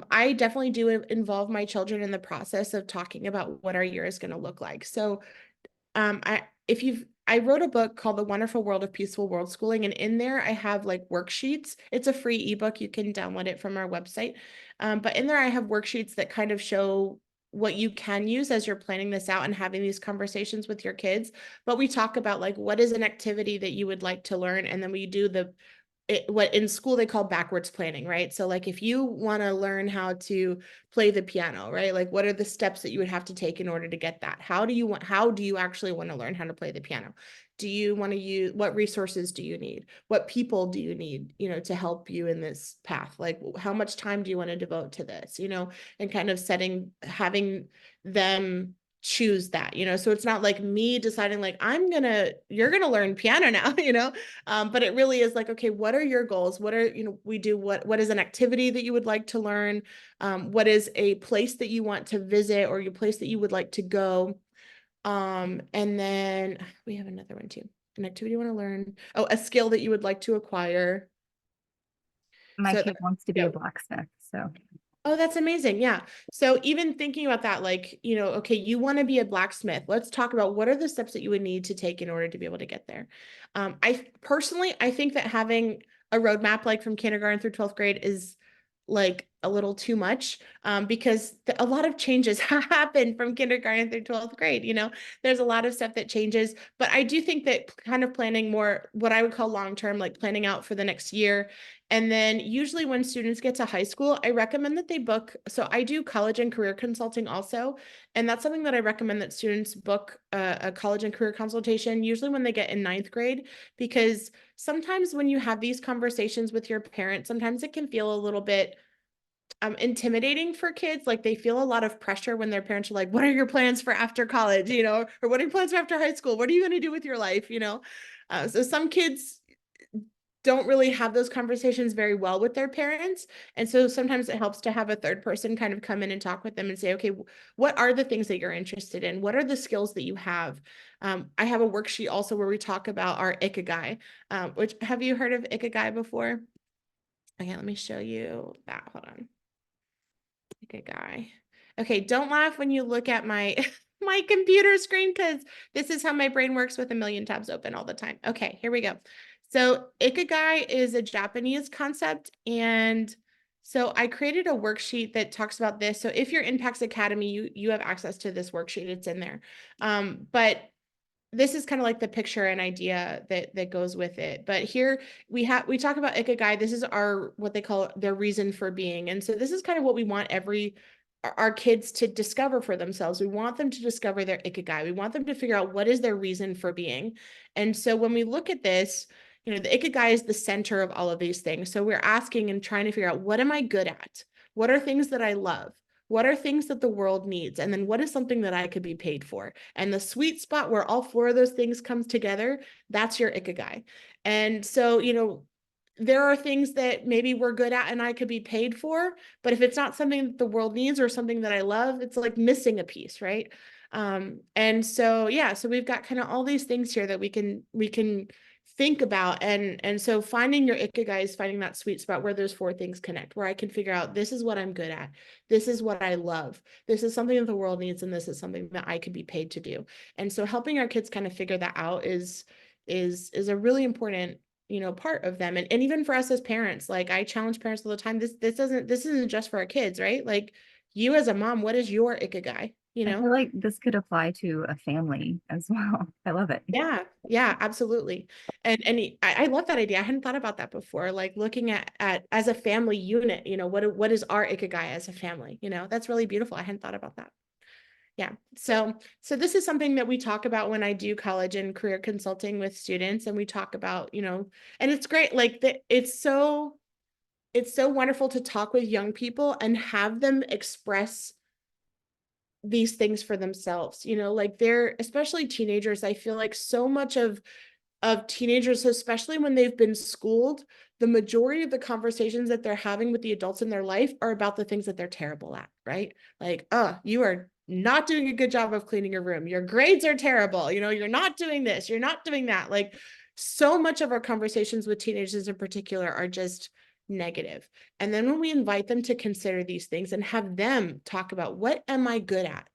I definitely do involve my children in the process of talking about what our year is going to look like. So I wrote a book called The Wonderful World of Peaceful World Schooling, and in there I have like worksheets. It's a free ebook. You can download it from our website. But in there I have worksheets that kind of show what you can use as you're planning this out and having these conversations with your kids. But we talk about like, what is an activity that you would like to learn? And then we do what in school they call backwards planning, right? So like if you want to learn how to play the piano, right? Like what are the steps that you would have to take in order to get that? How do you actually want to learn how to play the piano? Do you want to use, what resources do you need? What people do you need, to help you in this path? Like how much time do you want to devote to this, and kind of having them choose that, so it's not like me deciding like, you're gonna learn piano now, but it really is like, okay, what are your goals? What are, what is an activity that you would like to learn? What is a place that you want to visit or your place that you would like to go? And then we have another one too. An activity you want to learn. Oh, a skill that you would like to acquire. My So kid wants to be a blacksmith, so. Oh, that's amazing. Yeah. So even thinking about that, like, okay, you want to be a blacksmith. Let's talk about what are the steps that you would need to take in order to be able to get there. I think that having a roadmap like from kindergarten through 12th grade is like a little too much, because a lot of changes happen from kindergarten through 12th grade. There's a lot of stuff that changes, but I do think that kind of planning more what I would call long-term, like planning out for the next year. And then usually when students get to high school, I recommend that they book. So I do college and career consulting also. And that's something that I recommend that students book a college and career consultation, usually when they get in 9th grade, because sometimes when you have these conversations with your parents, sometimes it can feel a little bit intimidating for kids. Like they feel a lot of pressure when their parents are like, what are your plans for after college, or what are your plans for after high school? What are you going to do with your life? So some kids don't really have those conversations very well with their parents. And so sometimes it helps to have a third person kind of come in and talk with them and say, okay, what are the things that you're interested in? What are the skills that you have? I have a worksheet also where we talk about our ikigai, which have you heard of ikigai before? Okay, let me show you that. Hold on. Ikigai. Okay, don't laugh when you look at my my computer screen, because this is how my brain works with a million tabs open all the time. Okay, here we go. So ikigai is a Japanese concept, and so I created a worksheet that talks about this. So if you're in PAX Academy, you have access to this worksheet. It's in there. But this is kind of like the picture and idea that goes with it. But here we talk about ikigai. This is what they call their reason for being. And so this is kind of what we want our kids to discover for themselves. We want them to discover their ikigai. We want them to figure out what is their reason for being. And so when we look at this, the ikigai is the center of all of these things. So we're asking and trying to figure out, what am I good at? What are things that I love? What are things that the world needs? And then what is something that I could be paid for? And the sweet spot where all 4 of those things comes together, that's your ikigai. And so, there are things that maybe we're good at and I could be paid for, but if it's not something that the world needs or something that I love, it's like missing a piece, right? And so, yeah, so we've got kind of all these things here that we can think about. And so finding your ikigai is finding that sweet spot where those 4 things connect, where I can figure out, this is what I'm good at. This is what I love. This is something that the world needs. And this is something that I could be paid to do. And so helping our kids kind of figure that out is a really important, part of them. And even for us as parents, like I challenge parents all the time, this isn't just for our kids, right? Like you as a mom, what is your ikigai? I feel like this could apply to a family as well. I love it. Yeah, absolutely. And I love that idea. I hadn't thought about that before. Like looking at as a family unit, what is our ikigai as a family? That's really beautiful. I hadn't thought about that. Yeah. So this is something that we talk about when I do college and career consulting with students, and we talk about, and it's great. Like it's so wonderful to talk with young people and have them express these things for themselves, like they're, especially teenagers. I feel like so much of teenagers, especially when they've been schooled, the majority of the conversations that they're having with the adults in their life are about the things that they're terrible at, right? Like, oh, you are not doing a good job of cleaning your room. Your grades are terrible. You're not doing this. You're not doing that. Like, So much of our conversations with teenagers in particular are just negative. And then when we invite them to consider these things and have them talk about, what am I good at?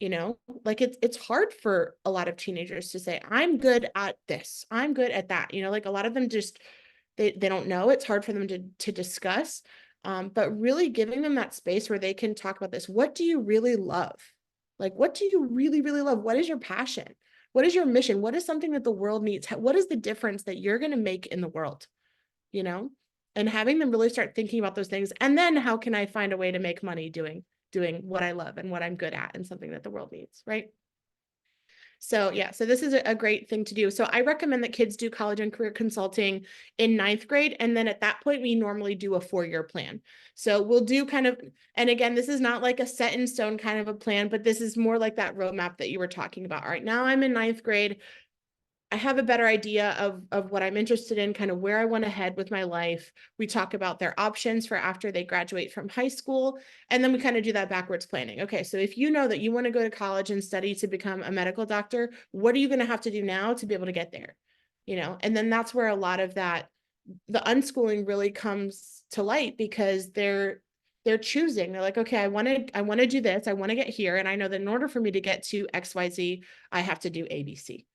You know, like it's hard for a lot of teenagers to say, I'm good at this, I'm good at that. You know, like a lot of them just, they don't know. It's hard for them to discuss. But really giving them that space where they can talk about this. What do you really love? Like, what do you really, really love? What is your passion? What is your mission? What is something that the world needs? What is the difference that you're going to make in the world? You know, and having them really start thinking about those things. And then how can I find a way to make money doing what I love and what I'm good at and something that the world needs, right? So yeah, so this is a great thing to do. So I recommend that kids do college and career consulting in 9th grade. And then at that point, we normally do a 4-year plan. So we'll do kind of, and again, this is not like a set in stone kind of a plan, but this is more like that roadmap that you were talking about. All right, now I'm in 9th grade. I have a better idea of what I'm interested in, kind of where I want to head with my life. We talk about their options for after they graduate from high school. And then we kind of do that backwards planning. Okay, so if you know that you want to go to college and study to become a medical doctor, what are you going to have to do now to be able to get there? You know, and then that's where a lot of that, the unschooling really comes to light, because they're choosing. They're like, okay, I want to do this. I want to get here. And I know that in order for me to get to XYZ, I have to do ABC.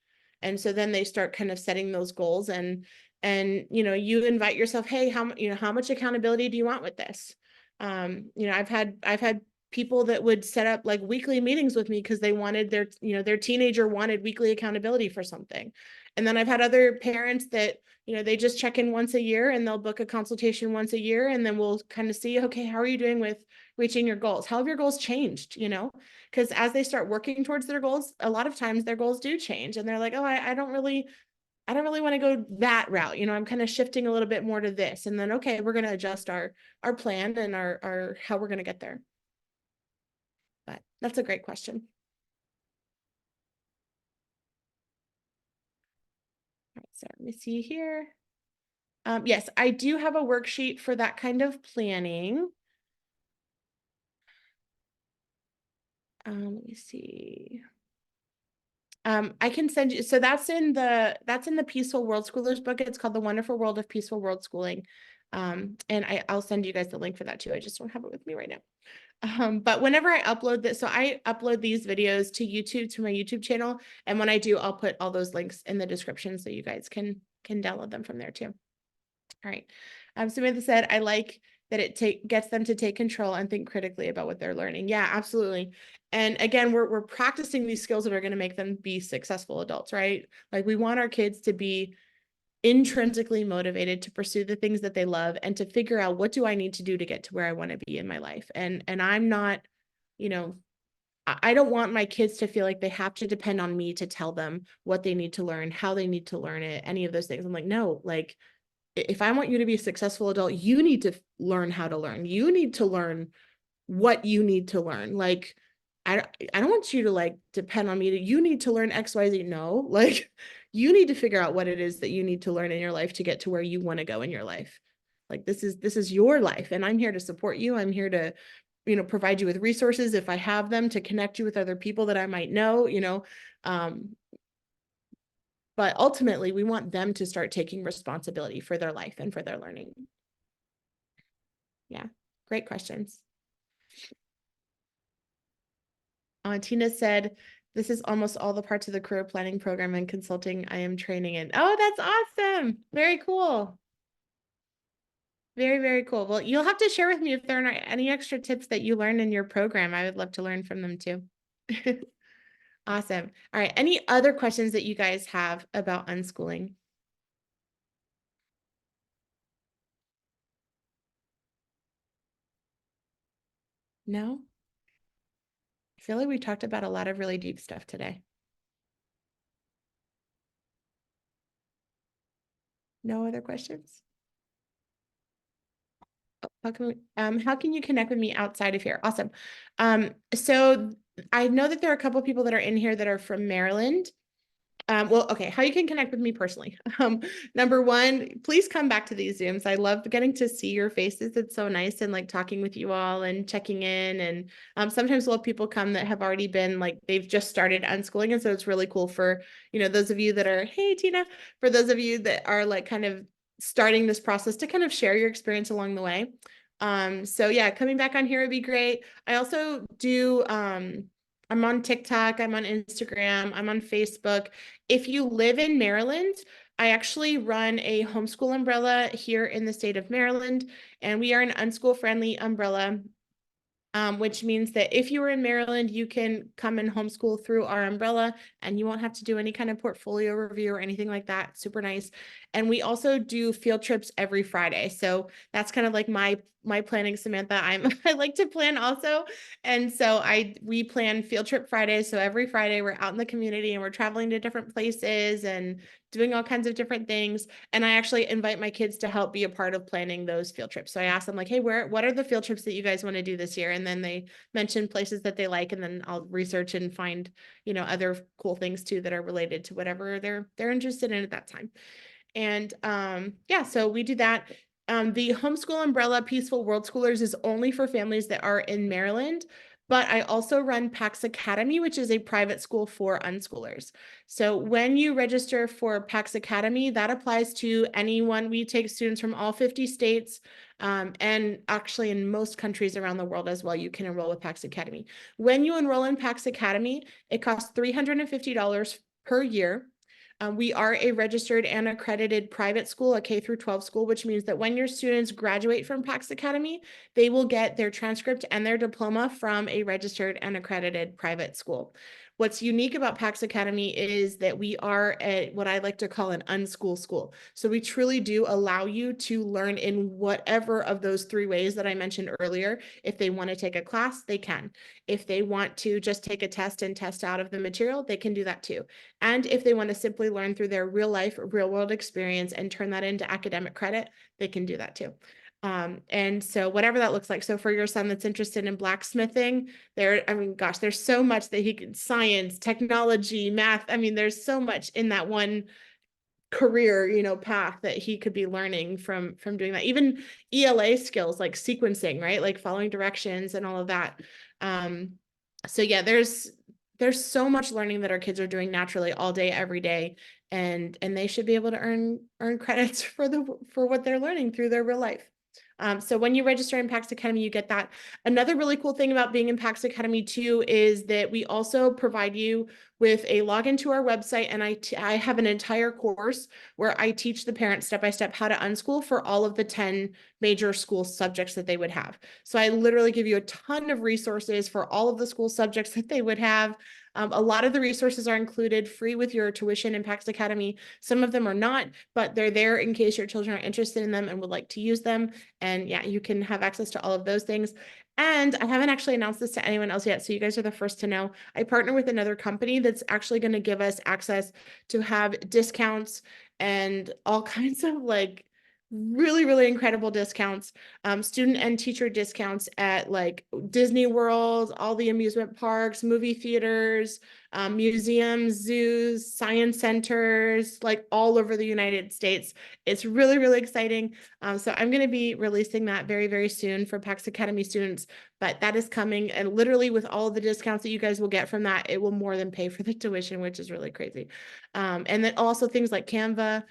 And so then they start kind of setting those goals, and you know, you invite yourself, hey, how much accountability do you want with this? You know, I've had people that would set up like weekly meetings with me because they wanted their teenager wanted weekly accountability for something. And then I've had other parents that, you know, they just check in once a year and they'll book a consultation once a year, and then we'll kind of see, okay, how are you doing with reaching your goals? How have your goals changed? You know, because as they start working towards their goals, a lot of times their goals do change, and they're like, oh, I don't really want to go that route. You know, I'm kind of shifting a little bit more to this. And then, okay, we're going to adjust our plan and our how we're going to get there. But that's a great question. All right, so let me see here. Yes, I do have a worksheet for that kind of planning. Let me see. I can send you, so that's in the Peaceful World Schoolers book. It's called The Wonderful World of Peaceful World Schooling. And I'll send you guys the link for that too. I just don't have it with me right now. But whenever I upload this, so I upload these videos to YouTube, to my YouTube channel. And when I do, I'll put all those links in the description so you guys can download them from there too. All right. Samantha said, I like that it gets them to take control and think critically about what they're learning. Yeah, absolutely. And again, we're practicing these skills that are going to make them be successful adults, right? Like, we want our kids to be intrinsically motivated to pursue the things that they love and to figure out, what do I need to do to get to where I want to be in my life? And I'm not, you know, I don't want my kids to feel like they have to depend on me to tell them what they need to learn, how they need to learn it, any of those things. I'm like, no, like, if I want you to be a successful adult, you need to learn how to learn. You need to learn what you need to learn. Like, I don't want you to like depend on me you need to learn XYZ. No, like, you need to figure out what it is that you need to learn in your life to get to where you want to go in your life. Like, this is your life, and I'm here to support you. I'm here to, you know, provide you with resources if I have them, to connect you with other people that I might know, you know. But ultimately, we want them to start taking responsibility for their life and for their learning. Yeah, great questions. Tina said, this is almost all the parts of the career planning program and consulting I am training in. Oh, that's awesome. Very cool. Very, very cool. Well, you'll have to share with me if there are any extra tips that you learned in your program. I would love to learn from them too. Awesome. All right. Any other questions that you guys have about unschooling? No? I feel like we talked about a lot of really deep stuff today. No other questions? How can you connect with me outside of here? Awesome. So I know that there are a couple people that are in here that are from Maryland. Well, okay, how you can connect with me personally. Number one, please come back to these Zooms. I love getting to see your faces. It's so nice and like talking with you all and checking in. And sometimes we'll have people come that have already been like, they've just started unschooling. And so it's really cool for, those of you that are, hey, Tina, for those of you that are like kind of starting this process to kind of share your experience along the way. So yeah, coming back on here would be great. I also do, I'm on TikTok, I'm on Instagram, I'm on Facebook. If you live in Maryland, I actually run a homeschool umbrella here in the state of Maryland, and we are an unschool friendly umbrella. Which means that if you are in Maryland, you can come and homeschool through our umbrella and you won't have to do any kind of portfolio review or anything like that. Super nice. And we also do field trips every Friday. So that's kind of like my planning, Samantha. I like to plan also. And so we plan field trip Fridays. So every Friday we're out in the community and we're traveling to different places and doing all kinds of different things. And I actually invite my kids to help be a part of planning those field trips. So I ask them like, hey, what are the field trips that you guys want to do this year? And then they mention places that they like, and then I'll research and find, other cool things too that are related to whatever they're interested in at that time. And yeah, so we do that. The homeschool umbrella Peaceful World Schoolers is only for families that are in Maryland, but I also run PAX Academy, which is a private school for unschoolers. So when you register for PAX Academy, that applies to anyone. We take students from all 50 states, and actually in most countries around the world as well, you can enroll with PAX Academy. When you enroll in PAX Academy, it costs $350 per year. We are a registered and accredited private school, a K through 12 school, which means that when your students graduate from PAX Academy, they will get their transcript and their diploma from a registered and accredited private school. What's unique about PAX Academy is that we are what I like to call an unschool school. So we truly do allow you to learn in whatever of those 3 ways that I mentioned earlier. If they want to take a class, they can. If they want to just take a test and test out of the material, they can do that too. And if they want to simply learn through their real life, real world experience and turn that into academic credit, they can do that too. And so whatever that looks like. So for your son that's interested in blacksmithing, there's so much that he can, science, technology, math. There's so much in that one career, path that he could be learning from doing that. Even ELA skills like sequencing, right? Like following directions and all of that. So yeah, there's so much learning that our kids are doing naturally all day, every day. And they should be able to earn credits for what they're learning through their real life. So when you register in PAX Academy, you get that. Another really cool thing about being in PAX Academy too is that we also provide you with a login to our website, and I have an entire course where I teach the parents step-by-step how to unschool for all of the 10 major school subjects that they would have. So I literally give you a ton of resources for all of the school subjects that they would have. A lot of the resources are included free with your tuition in PAX Academy. Some of them are not, but they're there in case your children are interested in them and would like to use them. And yeah, you can have access to all of those things. And I haven't actually announced this to anyone else yet, so you guys are the first to know. I partner with another company that's actually going to give us access to have discounts and all kinds of like really, really incredible discounts, student and teacher discounts at like Disney World, all the amusement parks, movie theaters, museums, zoos, science centers, like all over the United States. It's really, really exciting. So I'm going to be releasing that very, very soon for PAX Academy students, but that is coming. And literally with all the discounts that you guys will get from that, it will more than pay for the tuition, which is really crazy. And then also things like Canva.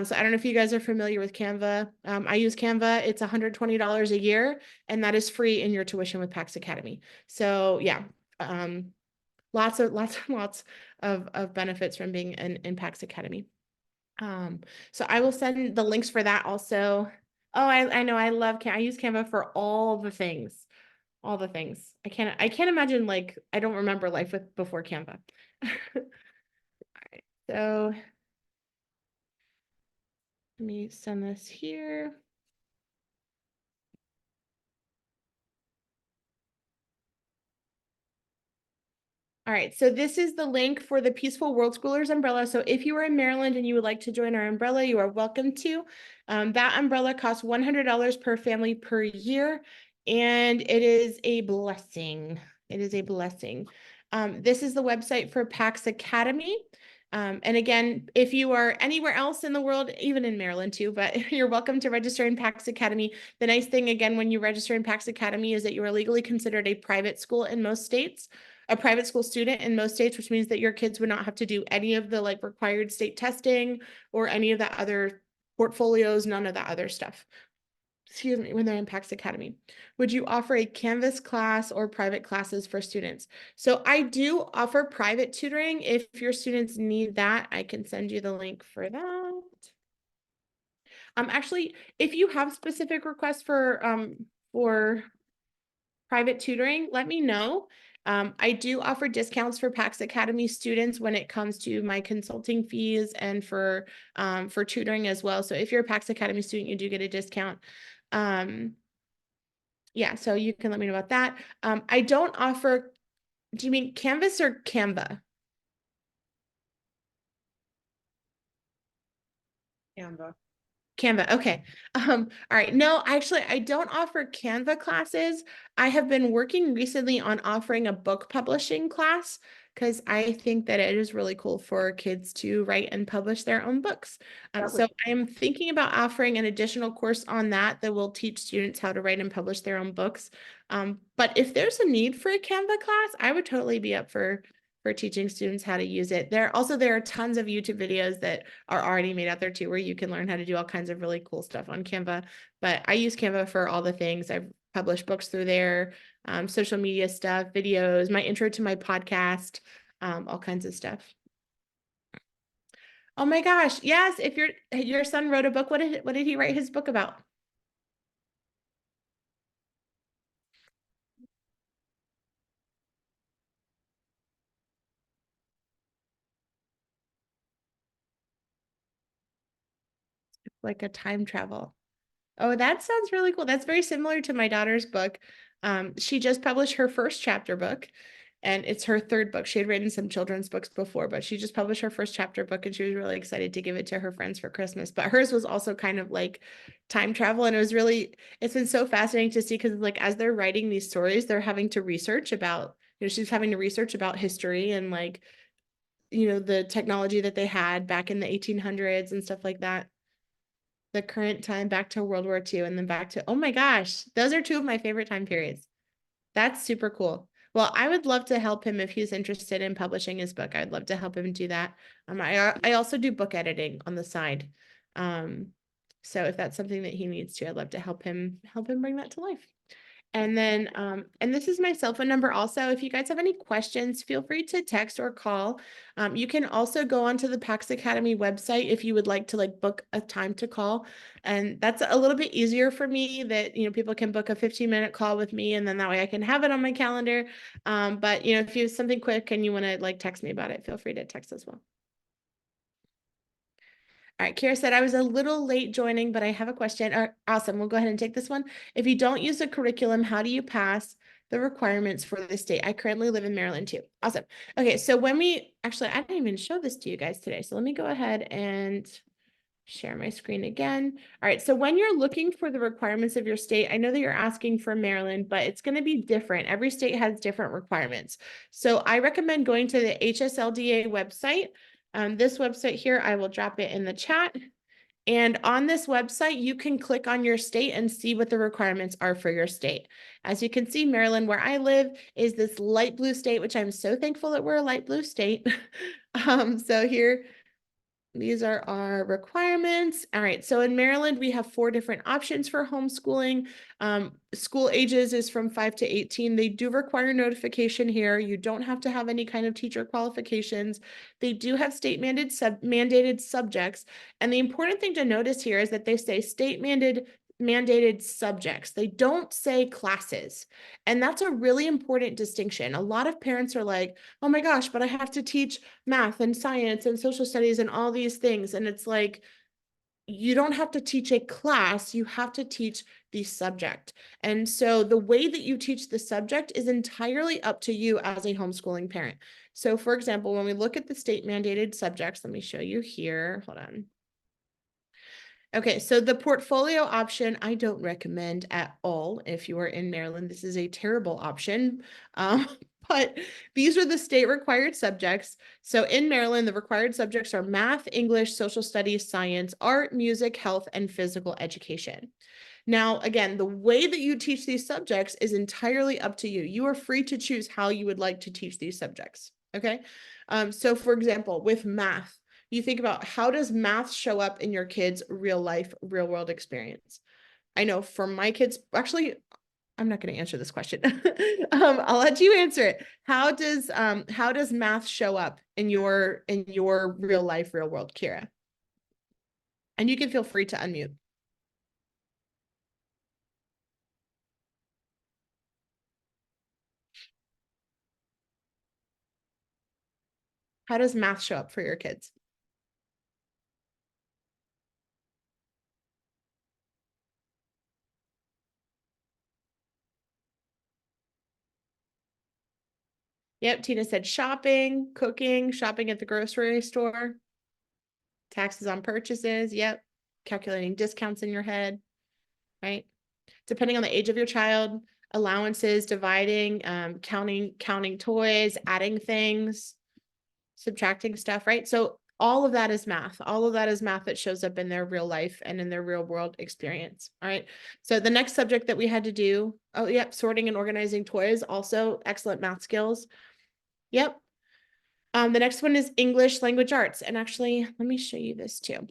So I don't know if you guys are familiar with Canva. I use Canva. It's $120 a year, and that is free in your tuition with PAX Academy. So yeah, lots of benefits from being in PAX Academy. So I will send the links for that also. Oh, I know, I love I use Canva for all the things. All the things. I can't imagine, like, I don't remember life before Canva. All right, so let me send this here. All right, so this is the link for the Peaceful World Schoolers umbrella. So if you are in Maryland and you would like to join our umbrella, you are welcome to. That umbrella costs $100 per family per year, and it is a blessing. It is a blessing. This is the website for PAX Academy. And again, if you are anywhere else in the world, even in Maryland too, but you're welcome to register in PAX Academy. The nice thing, again, when you register in PAX Academy is that you are legally considered a private school in most states, a private school student in most states, which means that your kids would not have to do any of the like required state testing or any of that other portfolios, none of that other stuff. Excuse me, when they're in PAX Academy. Would you offer a Canvas class or private classes for students? So I do offer private tutoring. If your students need that, I can send you the link for that. Actually, if you have specific requests for private tutoring, let me know. I do offer discounts for PAX Academy students when it comes to my consulting fees and for tutoring as well. So if you're a PAX Academy student, you do get a discount. Yeah, so you can let me know about that. I don't offer, do you mean Canvas or Canva? Canva, okay. All right. No, actually, I don't offer Canva classes. I have been working recently on offering a book publishing class because I think that it is really cool for kids to write and publish their own books. So I'm thinking about offering an additional course on that that will teach students how to write and publish their own books. But if there's a need for a Canva class, I would totally be up for teaching students how to use it. There are tons of YouTube videos that are already made out there too, where you can learn how to do all kinds of really cool stuff on Canva. But I use Canva for all the things. I've published books through there, social media stuff, videos, my intro to my podcast, all kinds of stuff. Oh my gosh, yes! If your son wrote a book, what did he write his book about? Like a time travel. Oh, that sounds really cool. That's very similar to my daughter's book. She just published her first chapter book, and it's her third book. She had written some children's books before, but she just published her first chapter book, and she was really excited to give it to her friends for Christmas. But hers was also kind of like time travel, and it's been so fascinating to see because like as they're writing these stories, they're having to research about, she's having to research about history and like, the technology that they had back in the 1800s and stuff like that. The current time back to World War II and then back to, oh my gosh, those are two of my favorite time periods. That's super cool. Well, I would love to help him if he's interested in publishing his book. I'd love to help him do that. I also do book editing on the side. So if that's something that he needs to, I'd love to help him bring that to life. And then, and this is my cell phone number also. If you guys have any questions, feel free to text or call. You can also go onto the PAX Academy website if you would like to like book a time to call. And that's a little bit easier for me that, people can book a 15-minute call with me and then that way I can have it on my calendar. But if you have something quick and you want to like text me about it, feel free to text as well. All right, Kira said, I was a little late joining, but I have a question. Awesome, we'll go ahead and take this one. If you don't use a curriculum, how do you pass the requirements for the state? I currently live in Maryland too. Awesome. Okay, so I didn't even show this to you guys today. So let me go ahead and share my screen again. All right, so when you're looking for the requirements of your state, I know that you're asking for Maryland, but it's going to be different. Every state has different requirements. So I recommend going to the HSLDA website. This website here, I will drop it in the chat. And on this website, you can click on your state and see what the requirements are for your state. As you can see, Maryland, where I live, is this light blue state, which I'm so thankful that we're a light blue state. So here, these are our requirements. All right, so in Maryland, we have 4 different options for homeschooling. School ages is from 5 to 18. They do require notification here. You don't have to have any kind of teacher qualifications. They do have state mandated subjects. And the important thing to notice here is that they say state mandated subjects. They don't say classes. And that's a really important distinction. A lot of parents are like, oh my gosh, but I have to teach math and science and social studies and all these things. And it's like, you don't have to teach a class, you have to teach the subject. And so the way that you teach the subject is entirely up to you as a homeschooling parent. So for example, when we look at the state mandated subjects, let me show you here, hold on. Okay, so the portfolio option, I don't recommend at all if you are in Maryland. This is a terrible option. But these are the state required subjects. So in Maryland, the required subjects are math, English, social studies, science, art, music, health, and physical education. Now, again, the way that you teach these subjects is entirely up to you. You are free to choose how you would like to teach these subjects. Okay. So for example, with math, you think about how does math show up in your kids' real life, real world experience? I know for my kids, actually, I'm not going to answer this question. I'll let you answer it. How does math show up in your real life, real world, Kira? And you can feel free to unmute. How does math show up for your kids? Yep, Tina said shopping, cooking, shopping at the grocery store, taxes on purchases. Yep, calculating discounts in your head, right? Depending on the age of your child, allowances, dividing, counting toys, adding things, subtracting stuff, right? So all of that is math. All of that is math that shows up in their real life and in their real world experience. All right. So the next subject that we had to do, oh, yep, sorting and organizing toys, also excellent math skills. Yep. The next one is English language arts. And actually, let me show you this too.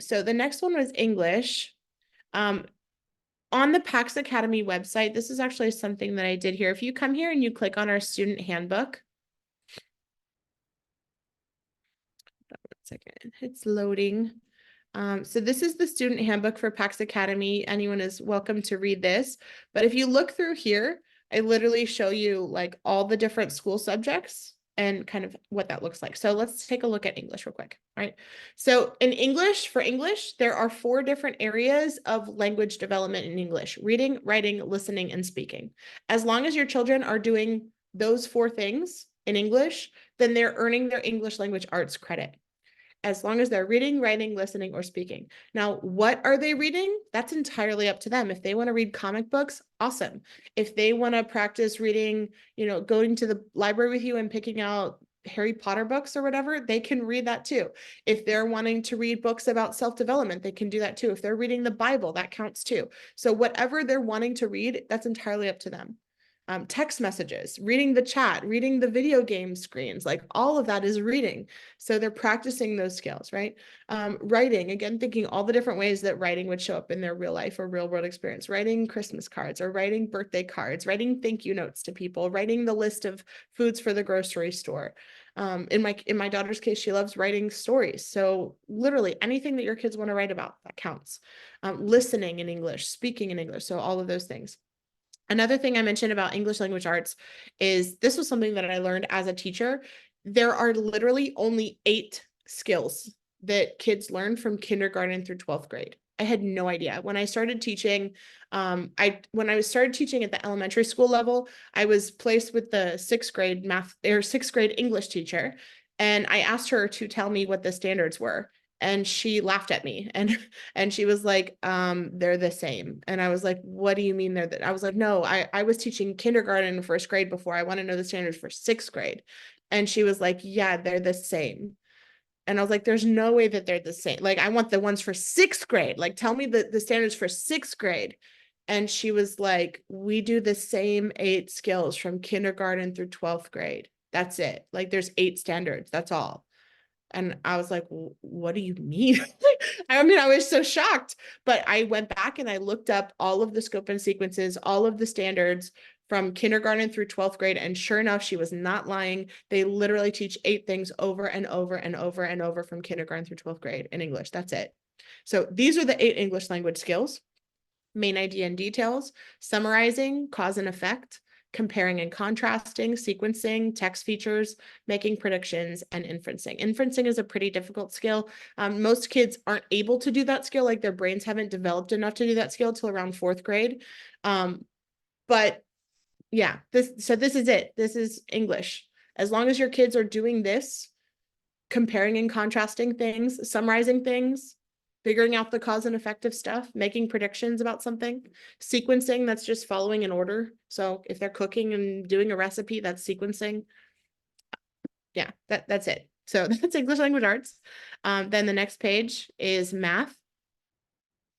So the next one was English. On the PAX Academy website, this is actually something that I did here. If you come here and you click on our student handbook, one second, it's loading. So this is the student handbook for PAX Academy. Anyone is welcome to read this. But if you look through here, I literally show you like all the different school subjects and kind of what that looks like. So let's take a look at English real quick. All right. So in English, for English, there are 4 different areas of language development in English: reading, writing, listening, and speaking. As long as your children are doing those 4 things in English, then they're earning their English language arts credit. As long as they're reading, writing, listening, or speaking. Now, what are they reading? That's entirely up to them. If they want to read comic books, awesome. If they want to practice reading, going to the library with you and picking out Harry Potter books or whatever, they can read that too. If they're wanting to read books about self-development, they can do that too. If they're reading the Bible, that counts too. So whatever they're wanting to read, that's entirely up to them. Text messages, reading the chat, reading the video game screens, like all of that is reading. So they're practicing those skills, right? Writing, again, thinking all the different ways that writing would show up in their real life or real world experience, writing Christmas cards or writing birthday cards, writing thank you notes to people, writing the list of foods for the grocery store. In my daughter's case, she loves writing stories. So literally anything that your kids want to write about, that counts. Listening in English, speaking in English. So all of those things. Another thing I mentioned about English language arts is this was something that I learned as a teacher. There are literally only 8 skills that kids learn from kindergarten through 12th grade. I had no idea. When I started teaching, when I started teaching at the elementary school level, I was placed with the 6th grade math or 6th grade English teacher. And I asked her to tell me what the standards were. And she laughed at me and she was like, they're the same. And I was like, what do you mean they're I was like, no, I was teaching kindergarten and 1st grade before. I want to know the standards for 6th grade. And she was like, yeah, they're the same. And I was like, there's no way that they're the same. Like, I want the ones for 6th grade. Like, tell me the standards for 6th grade. And she was like, we do the same 8 skills from kindergarten through 12th grade. That's it. Like, there's 8 standards. That's all. And I was like, what do you mean? I mean, I was so shocked, but I went back and I looked up all of the scope and sequences, all of the standards from kindergarten through 12th grade. And sure enough, she was not lying. They literally teach 8 things over and over and over and over from kindergarten through 12th grade in English. That's it. So these are the 8 English language skills: main idea and details, summarizing, cause and effect, comparing and contrasting, sequencing, text features, making predictions, and inferencing. Inferencing is a pretty difficult skill. Most kids aren't able to do that skill, like their brains haven't developed enough to do that skill till around 4th grade. But yeah, this is it. This is English. As long as your kids are doing this, comparing and contrasting things, summarizing things, figuring out the cause and effect of stuff, making predictions about something, sequencing, that's just following an order. So if they're cooking and doing a recipe, that's sequencing. Yeah, that's it. So that's English language arts. Then the next page is math.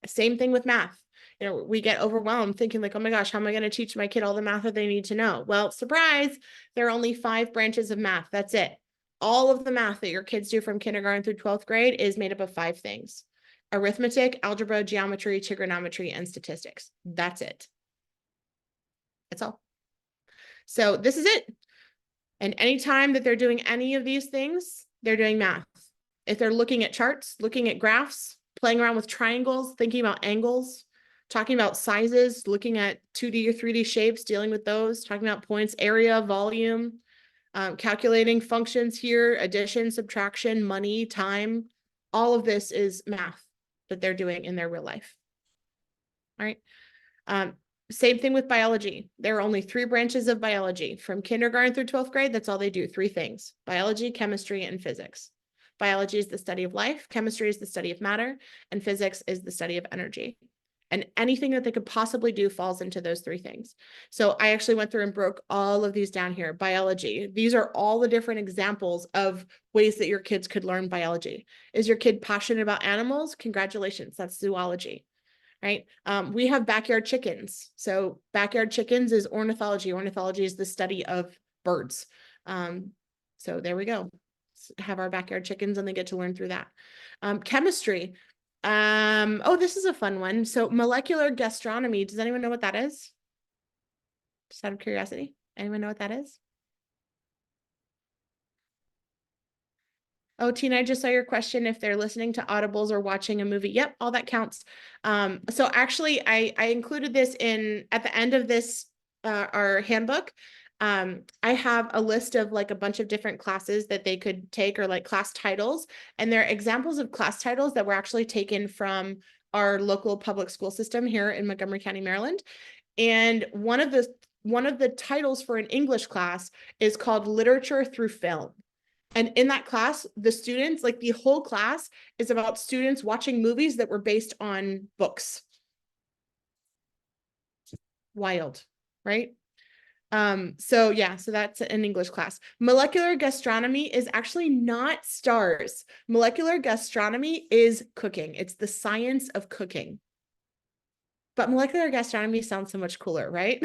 Same thing with math. You know, we get overwhelmed thinking like, oh my gosh, how am I going to teach my kid all the math that they need to know? Well, surprise, there are only 5 branches of math. That's it. All of the math that your kids do from kindergarten through 12th grade is made up of 5 things: arithmetic, algebra, geometry, trigonometry, and statistics. That's it. That's all. So this is it. And anytime that they're doing any of these things, they're doing math. If they're looking at charts, looking at graphs, playing around with triangles, thinking about angles, talking about sizes, looking at 2D or 3D shapes, dealing with those, talking about points, area, volume, calculating functions here, addition, subtraction, money, time, all of this is math that they're doing in their real life. All right. Same thing with biology. There are only 3 branches of biology from kindergarten through 12th grade. That's all they do. 3 things: biology, chemistry, and physics. Biology is the study of life. Chemistry is the study of matter, and physics is the study of energy. And anything that they could possibly do falls into those 3 things. So I actually went through and broke all of these down here. Biology. These are all the different examples of ways that your kids could learn biology. Is your kid passionate about animals? Congratulations. That's zoology. Right? We have backyard chickens. So backyard chickens is ornithology. Ornithology is the study of birds. So there we go. Have our backyard chickens and they get to learn through that. Chemistry. Oh, this is a fun one. So molecular gastronomy. Does anyone know what that is? Just out of curiosity. Anyone know what that is? Oh, Tina, I just saw your question if they're listening to audibles or watching a movie. Yep, all that counts. So actually, I included this in at the end of this our handbook. I have a list of like a bunch of different classes that they could take, or like class titles, and they're examples of class titles that were actually taken from our local public school system here in Montgomery County, Maryland. And one of the titles for an English class is called Literature Through Film. And in that class, the students, like the whole class is about students watching movies that were based on books. Wild, right? So yeah, so that's an English class. Molecular gastronomy is actually not stars. Molecular gastronomy is cooking. It's the science of cooking. But molecular gastronomy sounds so much cooler, right?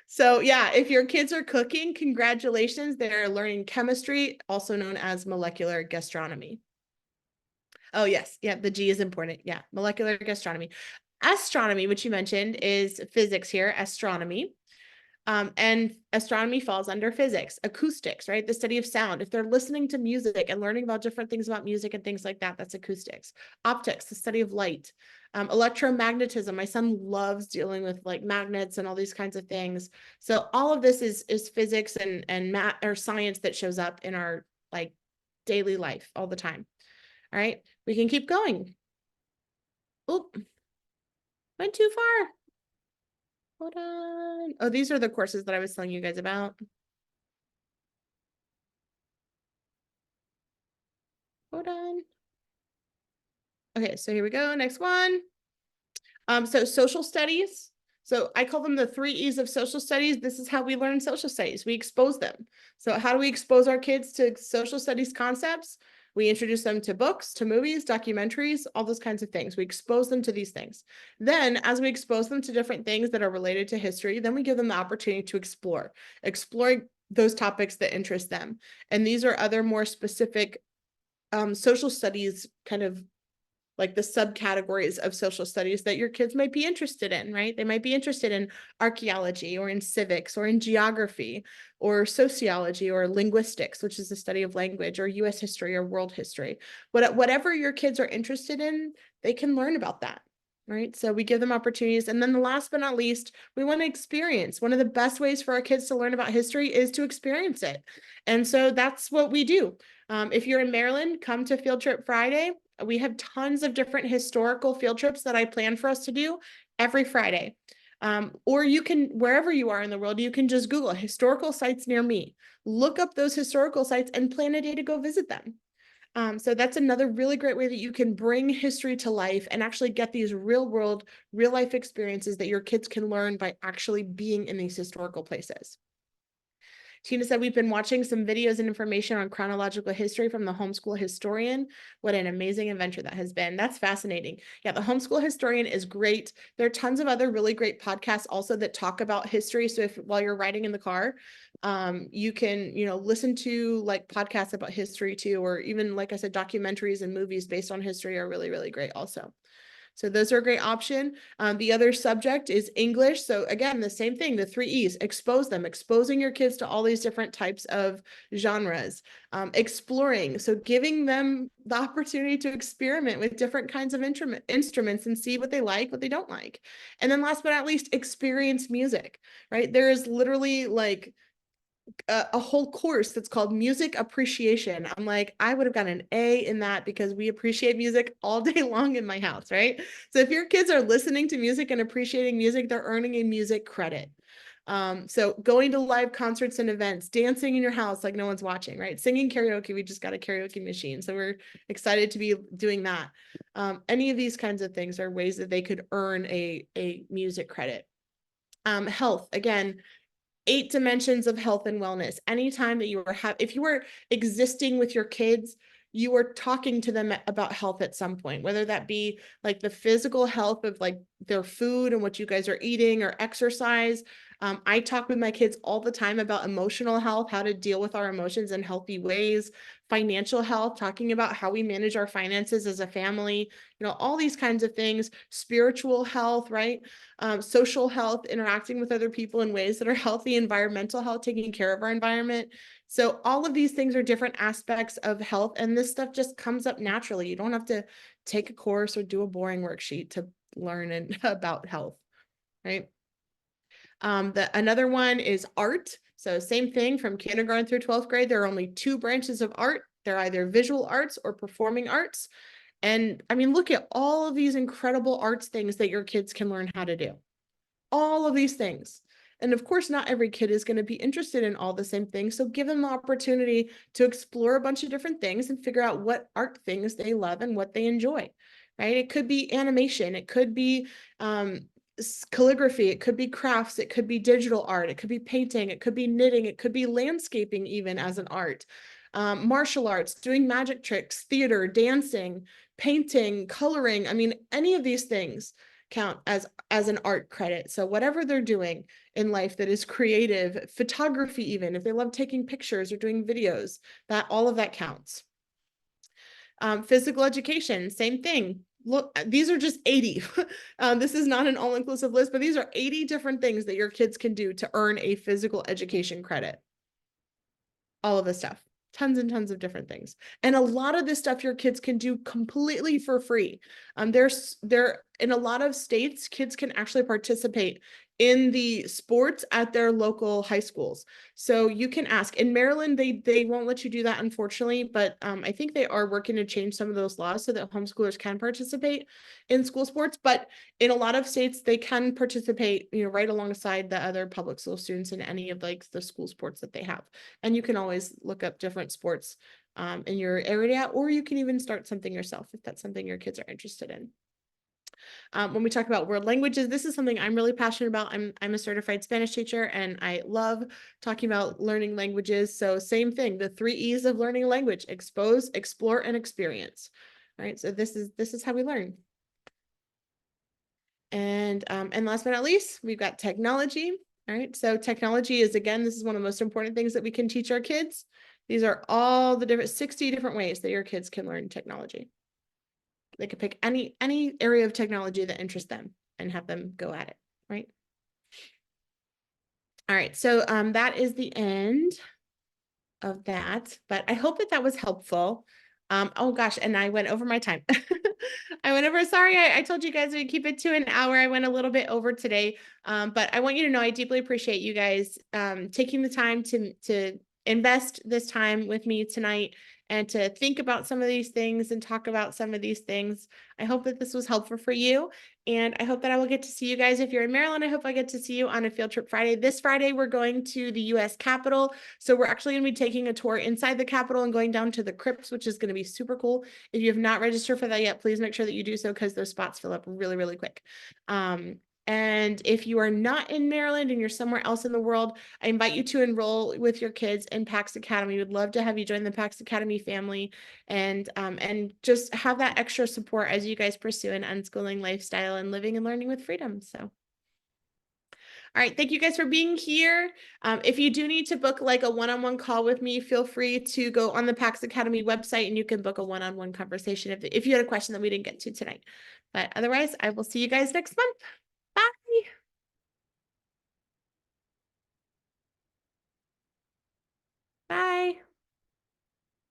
So yeah, if your kids are cooking, congratulations, they're learning chemistry, also known as molecular gastronomy. Oh yes, yeah, the G is important. Yeah, molecular gastronomy. Astronomy, which you mentioned, is physics here, astronomy. And astronomy falls under physics. Acoustics, right? The study of sound. If they're listening to music and learning about different things about music and things like that, that's acoustics. Optics, the study of light. Electromagnetism. My son loves dealing with like magnets and all these kinds of things. So all of this is physics and math or science that shows up in our like daily life all the time. All right, we can keep going. Oop, went too far. Hold on. Oh, these are the courses that I was telling you guys about. Hold on. Okay, so here we go. Next one. So social studies. So I call them the 3 E's of social studies. This is how we learn social studies. We expose them. So how do we expose our kids to social studies concepts? We introduce them to books, to movies, documentaries, all those kinds of things. We expose them to these things. Then as we expose them to different things that are related to history, then we give them the opportunity to explore those topics that interest them. And these are other more specific social studies kind of like the subcategories of social studies that your kids might be interested in, right? They might be interested in archaeology or in civics or in geography or sociology or linguistics, which is the study of language, or US history or world history. Whatever your kids are interested in, they can learn about that, right? So we give them opportunities. And then the last but not least, we want to experience. One of the best ways for our kids to learn about history is to experience it. And so that's what we do. If you're in Maryland, come to Field Trip Friday. We have tons of different historical field trips that I plan for us to do every Friday. Or you can, wherever you are in the world, you can just Google historical sites near me. Look up those historical sites and plan a day to go visit them. So that's another really great way that you can bring history to life and actually get these real world, real life experiences that your kids can learn by actually being in these historical places. Tina said, we've been watching some videos and information on chronological history from the homeschool historian. What an amazing adventure that has been. That's fascinating. Yeah, the homeschool historian is great. There are tons of other really great podcasts also that talk about history. So if while you're riding in the car, you can, listen to like podcasts about history too, or even, like I said, documentaries and movies based on history are really, really great also. So those are a great option. The other subject is English. So again, the same thing, the 3 E's, expose them, exposing your kids to all these different types of genres, exploring. So giving them the opportunity to experiment with different kinds of instruments and see what they like, what they don't like. And then last but not least, experience music, right? There is literally like a whole course that's called music appreciation. I'm like, I would have gotten an A in that because we appreciate music all day long in my house, right? So if your kids are listening to music and appreciating music, they're earning a music credit. So going to live concerts and events, dancing in your house like no one's watching, right? Singing karaoke, we just got a karaoke machine. So we're excited to be doing that. Any of these kinds of things are ways that they could earn a music credit. Health, again, 8 dimensions of health and wellness. Anytime that you are if you are existing with your kids, you are talking to them about health at some point, whether that be like the physical health of like their food and what you guys are eating or exercise. I talk with my kids all the time about emotional health, how to deal with our emotions in healthy ways, financial health, talking about how we manage our finances as a family, all these kinds of things, spiritual health, right? Social health, interacting with other people in ways that are healthy, environmental health, taking care of our environment. So all of these things are different aspects of health, and this stuff just comes up naturally. You don't have to take a course or do a boring worksheet to learn about health, right? Another one is art. So same thing from kindergarten through 12th grade. There are only 2 branches of art. They're either visual arts or performing arts. And I mean, look at all of these incredible arts things that your kids can learn how to do. All of these things. And of course, not every kid is going to be interested in all the same things. So give them the opportunity to explore a bunch of different things and figure out what art things they love and what they enjoy, right? It could be animation. It could be calligraphy. It could be crafts. It could be digital art. It could be painting. It could be knitting. It could be landscaping even as an art. Martial arts, doing magic tricks, theater, dancing, painting, coloring. I mean, any of these things count as an art credit. So whatever they're doing in life that is creative, photography, even if they love taking pictures or doing videos, that all of that counts. Physical education, same thing. Look, these are just 80. This is not an all-inclusive list, but these are 80 different things that your kids can do to earn a physical education credit. All of this stuff. Tons and tons of different things. And a lot of this stuff your kids can do completely for free. There in a lot of states, kids can actually participate in the sports at their local high schools. So you can ask. In Maryland, they won't let you do that, unfortunately, but I think they are working to change some of those laws so that homeschoolers can participate in school sports. But in a lot of states, they can participate, right alongside the other public school students in any of like the school sports that they have. And you can always look up different sports in your area, or you can even start something yourself if that's something your kids are interested in. When we talk about world languages, this is something I'm really passionate about. I'm a certified Spanish teacher, and I love talking about learning languages. So same thing, the 3 E's of learning a language: expose, explore, and experience. All right, so this is how we learn. And last but not least, we've got technology. All right, so technology is, again, this is one of the most important things that we can teach our kids. These are all the 60 different ways that your kids can learn technology. They could pick any area of technology that interests them and have them go at it, right? All right, so that is the end of that, but I hope that was helpful. Oh gosh, and I went over my time. I went over, sorry, I told you guys we'd keep it to an hour. I went a little bit over today, but I want you to know I deeply appreciate you guys taking the time to invest this time with me tonight and to think about some of these things and talk about some of these things. I hope that this was helpful for you. And I hope that I will get to see you guys. If you're in Maryland, I hope I get to see you on a field trip Friday. This Friday, we're going to the US Capitol. So we're actually going to be taking a tour inside the Capitol and going down to the crypts, which is going to be super cool. If you have not registered for that yet, please make sure that you do so because those spots fill up really, really quick. And if you are not in Maryland and you're somewhere else in the world, I invite you to enroll with your kids in PAX Academy. We'd love to have you join the PAX Academy family and just have that extra support as you guys pursue an unschooling lifestyle and living and learning with freedom. So, all right, thank you guys for being here. If you do need to book like a one-on-one call with me, feel free to go on the PAX Academy website and you can book a one-on-one conversation if you had a question that we didn't get to tonight. But otherwise, I will see you guys next month. Bye. Bye.